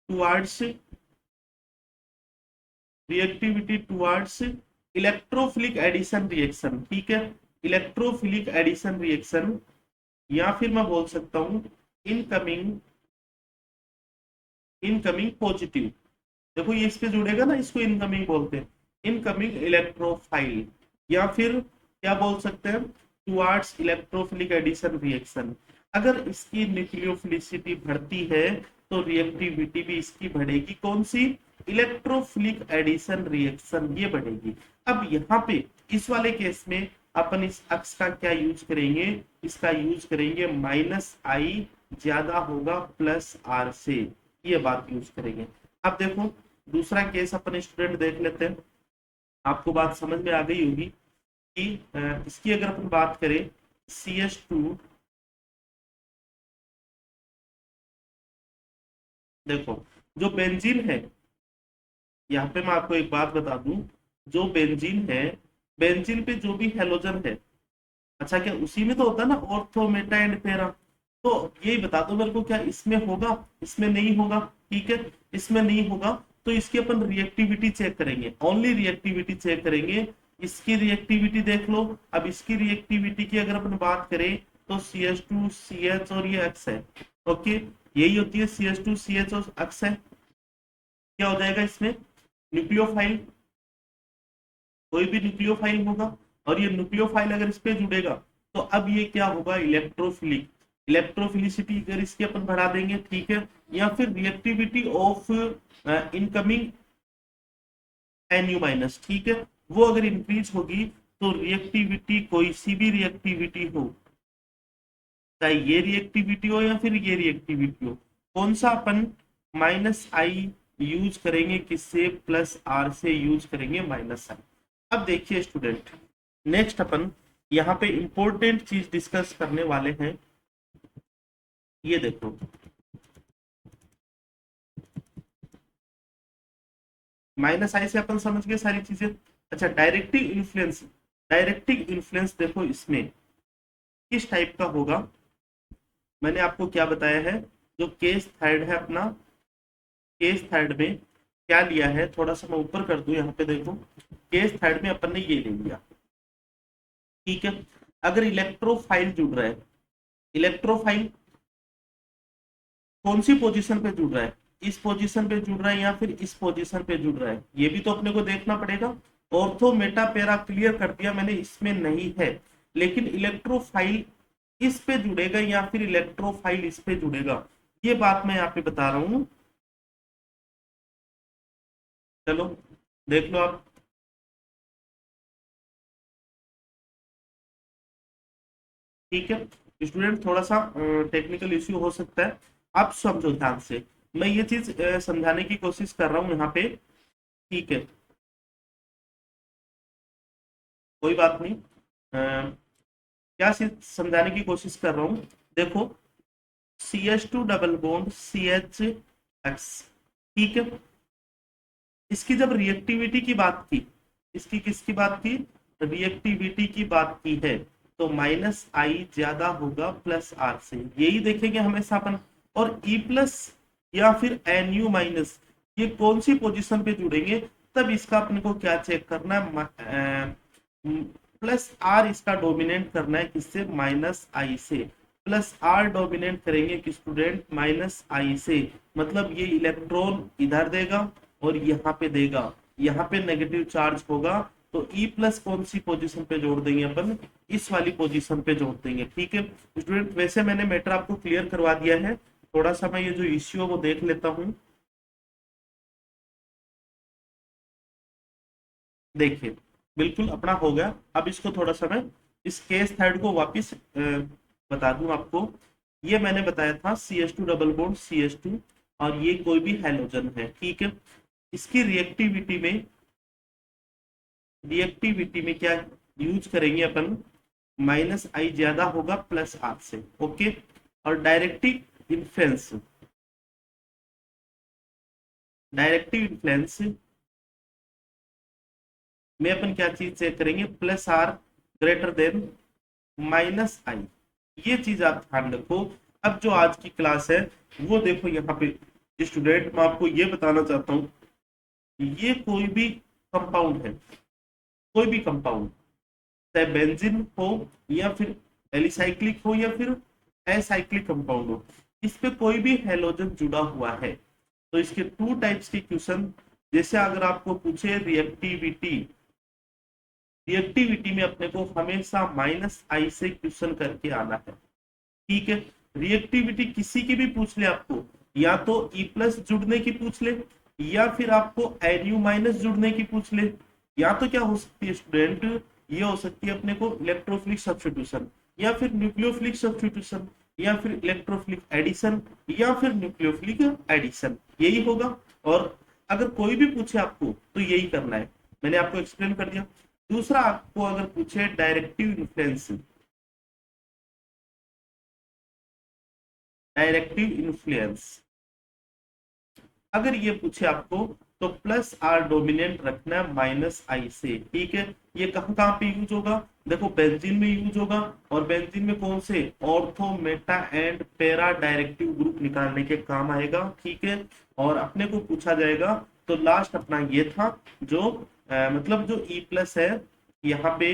towards, reactivity towards electrophilic addition reaction, ठीक है, इलेक्ट्रोफिलिक एडिशन रिएक्शन। या फिर मैं बोल सकता हूं इनकमिंग, इनकमिंग पॉजिटिव, देखो ये इस पे जुड़ेगा ना, इसको इनकमिंग बोलते हैं, इनकमिंग इलेक्ट्रोफाइल। या फिर क्या बोल सकते हैं, टुवर्ड्स इलेक्ट्रोफिलिक एडिशन रिएक्शन। अगर इसकी न्यूक्लियोफिलिसिटी बढ़ती है तो रिएक्टिविटी भी इसकी बढ़ेगी, कौन सी, इलेक्ट्रोफिलिक एडिशन रिएक्शन, ये बढ़ेगी। अब यहाँ पे इस वाले केस में अपन इस अक्स का क्या यूज करेंगे, इसका यूज करेंगे -I ज्यादा होगा +R से, ये बात यूज करेंगे। अब देखो दूसरा केस अपन स्टूडेंट देख लेते हैं, आपको बात समझ में आ गई होगी कि इसकी अगर अपन बात करें CH2, देखो जो बेंजीन है, यहाँ पे मैं आपको एक बात बता दूं, जो बेंजीन है, बेंजीन पे जो भी हेलोजन है, अच्छा क्या उसी में तो होता है ना ऑर्थो मेटा एंड पैरा, तो यही बता दो मेरे को क्या इसमें होगा, इसमें नहीं होगा, ठीक है, इसमें नहीं होगा। तो इसकी अपन रिएक्टिविटी चेक करेंगे, ओनली रिएक्टिविटी चेक करेंगे। इसकी रिएक्टिविटी देख लो। अब इसकी रिएक्टिविटी की अगर अपन बात करें तो CH2 CH और ये X है, ओके, यही होती है CH2 CH और X है। क्या हो जाएगा इसमें, न्यूक्लियोफाइल, कोई भी न्यूक्लियोफाइल होगा, और ये न्यूक्लियोफाइल अगर इस पे जुड़ेगा तो अब ये क्या होगा, इलेक्ट्रोफिलिक, इलेक्ट्रोफिलिसिटी अगर इसकी अपन बढ़ा देंगे, ठीक है। या फिर रिएक्टिविटी ऑफ इनकमिंग NU-, ठीक है, वो अगर इंक्रीज होगी तो रिएक्टिविटी, कोई सी भी रिएक्टिविटी हो, चाहे ये रिएक्टिविटी हो या फिर ये रिएक्टिविटी हो, कौन सा अपन माइनस आई यूज करेंगे, किससे, प्लस आर से यूज करेंगे माइनस आई। अब देखिए स्टूडेंट, नेक्स्ट अपन यहाँ पे इंपॉर्टेंट चीज डिस्कस करने वाले हैं। ये देखो, माइनस आई से अपन समझ गए सारी चीजें। अच्छा, डायरेक्टिव इन्फ्लुएंस, डायरेक्टिव इन्फ्लुएंस देखो इसमें किस टाइप का होगा। मैंने आपको क्या बताया है, जो केस थर्ड है अपना, केस थर्ड में क्या लिया है, थोड़ा सा मैं ऊपर कर दूं, यहाँ पे देखो, केस थर्ड में अपन ने ये ले लिया, ठीक है। अगर इलेक्ट्रोफाइल जुड़ रहा है, इलेक्ट्रोफाइल कौन सी पोजीशन पे जुड़ रहा है, इस पोजीशन पे जुड़ रहा है या फिर इस पोजीशन पे जुड़ रहा है, ये भी तो अपने को देखना पड़ेगा। ऑर्थो मेटा पैरा क्लियर कर दिया मैंने, इसमें नहीं है। लेकिन इलेक्ट्रोफाइल इस पे जुड़ेगा या फिर इलेक्ट्रोफाइल इस पे जुड़ेगा, ये बात मैं यहाँ पे बता रहा हूँ। चलो देख लो आप। ठीक है स्टूडेंट, थोड़ा सा टेक्निकल इश्यू हो सकता है, आप समझो ध्यान से। मैं ये चीज समझाने की कोशिश कर रहा हूँ यहाँ पे, ठीक है, कोई बात नहीं। क्या समझाने की कोशिश कर रहा हूँ, देखो, CH2 double bond CH x, ठीक है। इसकी जब रिएक्टिविटी की बात की, इसकी किसकी बात की, रिएक्टिविटी की बात की है, तो माइनस आई ज्यादा होगा प्लस आर से, यही देखेंगे हमेशा अपन। और ई प्लस या फिर एन यू माइनस, ये कौन सी पोजीशन पे जुड़ेंगे, तब इसका अपने को क्या चेक करना है, प्लस आर इसका डोमिनेट करना है, किससे, माइनस आई से। प्लस आर डोमिनेट करेंगे कि स्टूडेंट माइनस आई से, मतलब ये इलेक्ट्रॉन इधर देगा और यहाँ पे देगा, यहाँ पे नेगेटिव चार्ज होगा, तो ई प्लस कौन सी पोजीशन पे जोड़ देंगे अपन, इस वाली पोजीशन पे जोड़ देंगे, ठीक है स्टूडेंट। वैसे मैंने मैटर आपको क्लियर करवा दिया है, थोड़ा सा मैं ये जो इश्यू है वो देख लेता हूँ। देखिए बिल्कुल अपना हो गया। अब इसको थोड़ा सा मैं इस केस थर्ड को वापिस बता दूं आपको। ये मैंने बताया था CH2 डबल बॉन्ड CH2, और ये कोई भी हैलोजन है, ठीक है। इसकी रिएक्टिविटी में क्या यूज करेंगे अपन, माइनस आई ज्यादा होगा प्लस आर से, ओके। और डायरेक्टिव इन्फ्लुएंस में अपन क्या चीज चेक करेंगे, plus R greater than minus I, ये चीज आप ध्यान रखो। अब जो आज की क्लास है वो देखो, यहाँ पे स्टूडेंट मैं आपको ये बताना चाहता हूँ, ये कोई भी कंपाउंड है, कोई भी कंपाउंड, चाहे बेंजीन हो या फिर एलिसाइक्लिक हो या फिर एसाइक्लिक कंपाउंड हो, इस पे कोई भी हेलोजन जुड़ा हुआ है, तो इसके टू टाइप्स के क्वेश्चन, जैसे अगर आपको पूछे रिएक्टिविटी, रिएक्टिविटी में अपने को हमेशा माइनस आई से क्वेश्चन करके आना है, ठीक है। रिएक्टिविटी किसी की भी पूछ ले आपको, या तो ई प्लस जुड़ने की पूछ ले, या फिर आपको एन माइनस जुड़ने की पूछ ले, या तो क्या हो सकती है स्टूडेंट, ये हो सकती है अपने को इलेक्ट्रोफिलिक सब्स्टिट्यूशन, या फिर न्यूक्लियोफिलिक सब्स्टिट्यूशन, या फिर इलेक्ट्रोफिलिक एडिशन, या फिर न्यूक्लियोफिलिक एडिशन, यही होगा। और अगर कोई भी पूछे आपको तो यही करना है, मैंने आपको एक्सप्लेन कर दिया। दूसरा, आपको अगर पूछे डायरेक्टिव इन्फ्लुएंस, डायरेक्टिव इन्फ्लुएंस अगर ये पूछे आपको, तो प्लस आर डोमिनेंट रखना है माइनस आई से, ठीक है। ये कहाँ कहाँ पे यूज होगा, देखो बेंजीन में यूज होगा, और बेंजीन में कौन से, ortho Meta and para directive group निकालने के काम आएगा, ठीक है। और अपने को पूछा जाएगा, तो लास्ट अपना ये था, जो मतलब जो ई प्लस है, यहाँ पे,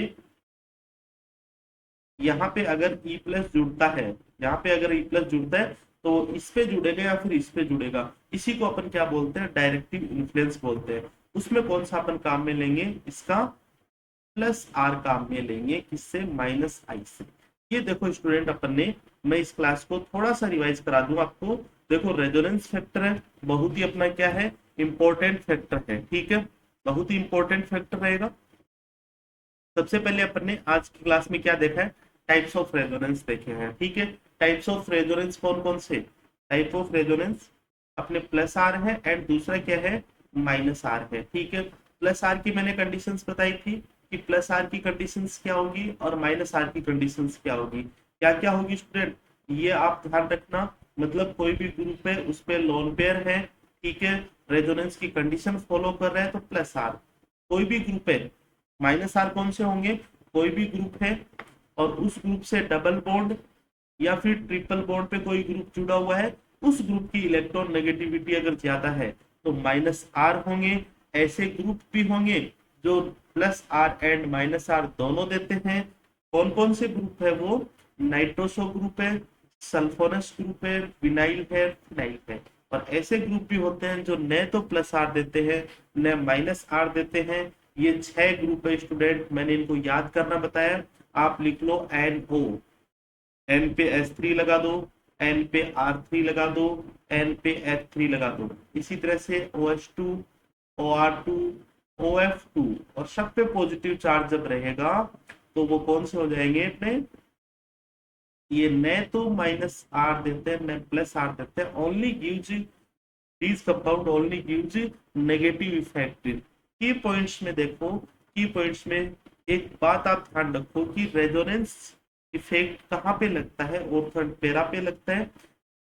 यहाँ पे अगर ई प्लस जुड़ता है, यहाँ पे अगर ई प्लस जुड़ता है, तो इस पे जुड़ेगा या फिर इस पे जुड़ेगा, इसी को अपन क्या बोलते हैं, डायरेक्टिव इन्फ्लुएंस बोलते हैं। उसमें कौन सा अपन काम में लेंगे, इसका प्लस आर काम में लेंगे, किससे, माइनस आई से। ये देखो स्टूडेंट अपन ने, मैं इस क्लास को थोड़ा सा रिवाइज करा दूं आपको। देखो रेजोनेंस फैक्टर है, बहुत ही अपना क्या है, इंपॉर्टेंट फैक्टर है, ठीक है, बहुत ही इंपॉर्टेंट फैक्टर रहेगा। सबसे पहले अपन ने आज की क्लास में क्या देखा है, टाइप्स ऑफ रेजोनेंस देखे हैं, ठीक है। टाइप्स ऑफ रेजोनेंस कौन कौन से, टाइप ऑफ रेजोनेंस अपने प्लस आर है एंड दूसरा क्या है माइनस आर है। ठीक है, प्लस आर की मैंने कंडीशंस बताई थी कि प्लस आर की कंडीशंस क्या होगी और माइनस आर की कंडीशंस क्या होगी, क्या क्या होगी स्टूडेंट, ये आप ध्यान रखना। मतलब कोई भी ग्रुप है उस पे लोन पेयर है, ठीक है, रेजोनेंस की कंडीशन फॉलो कर रहा है तो प्लस आर। कोई भी ग्रुप है, माइनस आर कौन से होंगे, कोई भी ग्रुप है और उस ग्रुप से डबल बॉन्ड या फिर ट्रिपल बॉन्ड पे कोई ग्रुप जुड़ा हुआ है, उस ग्रुप की इलेक्ट्रॉन नेगेटिविटी अगर ज्यादा है तो माइनस आर होंगे। ऐसे ग्रुप भी होंगे जो plus R and minus R दोनों देते हैं। कौन कौन से ग्रुप है वो, नाइट्रोसो ग्रुप है, सल्फोनस ग्रुप है, विनाइल है, फिनाइल है। और ऐसे ग्रुप भी होते हैं जो न तो प्लस आर देते हैं न माइनस आर देते हैं। ये 6 ग्रुप है स्टूडेंट, मैंने इनको याद करना बताया। आप लिख लो NO, एन पे S3 लगा दो, एन पे R3 लगा दो, एन पे H3 लगा दो। इसी तरह से OH2, OR2, OF2 और सब पे पॉजिटिव चार्ज जब रहेगा तो वो कौन से हो जाएंगे अपने, ये न तो माइनस आर देते हैं न प्लस आर देते हैं। Only gives, these compound only gives negative effect। की पॉइंट्स में देखो, की पॉइंट्स में एक बात आप ध्यान रखो कि रेजोनेंस इफेक्ट कहाँ पे लगता है, ऑर्थो एंड पेरा पे लगता है।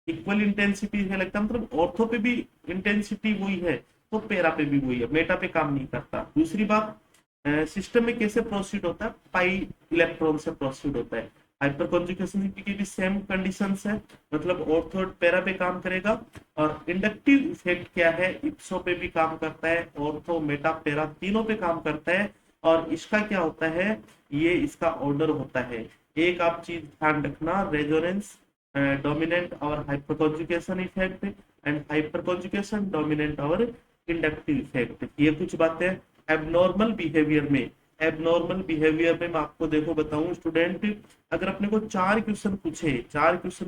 इक्वल इंटेंसिटी पे लगता है, मतलब ऑर्थो पे भी इंटेंसिटी वही है तो पेरा पे भी वही है, मेटा पे काम नहीं करता। दूसरी बात, सिस्टम में कैसे प्रोसीड होता है, पाई इलेक्ट्रॉन से प्रोसीड होता है। हाइपर कॉन्जुगेशन की भी सेम कंडीशंस है, मतलब ऑर्थो पेरा पे काम करेगा। और इंडक्टिव इफेक्ट क्या है, इप्सो पे भी काम करता है, ऑर्थो मेटा पेरा तीनों पे काम करता है। और इसका क्या होता है, ये इसका ऑर्डर होता है। एक आप चीज ध्यान रखना, रेजोनेंस डोमिनेंट और hyper conjugation effect and hyper conjugation dominant और इंडक्टिव इफेक्ट, ये कुछ बातें। एबनॉर्मल बिहेवियर में, एबनॉर्मल बिहेवियर में मैं आपको देखो बताऊं स्टूडेंट, अगर अपने को 4 क्वेश्चन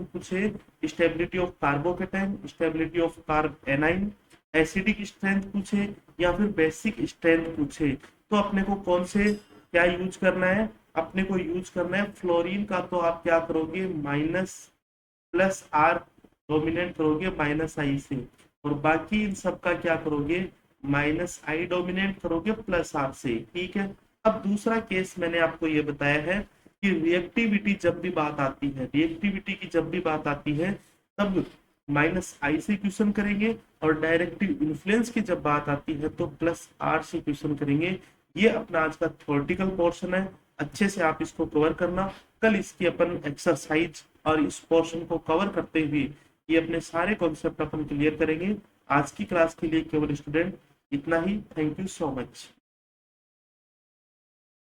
पूछे, stability of carbocation, stability of carb A9, acidic strength पूछे या फिर बेसिक स्ट्रेंथ पूछे, तो अपने को कौन से क्या यूज करना है, अपने को यूज करना है फ्लोरीन का। तो आप क्या करोगे, माइनस प्लस आर डोमिनेट करोगे माइनस आई से, और बाकी इन सब का क्या करोगे, माइनस आई डोमिनेट करोगे प्लस आर से। ठीक है, अब दूसरा केस मैंने आपको ये बताया है कि रिएक्टिविटी जब भी बात आती है, रिएक्टिविटी की जब भी बात आती है तब माइनस आई से क्वेश्चन करेंगे, और डायरेक्टिव इन्फ्लुएंस की जब बात आती है तो प्लस आर से क्वेश्चन करेंगे। ये अपना आज का थ्योरेटिकल पोर्शन है, अच्छे से आप इसको कवर करना। कल इसकी अपन एक्सरसाइज और इस पोर्शन को कवर करते हुए ये अपने सारे कॉन्सेप्ट अपन क्लियर करेंगे। आज की क्लास के लिए केवल स्टूडेंट इतना ही। Thank you so much.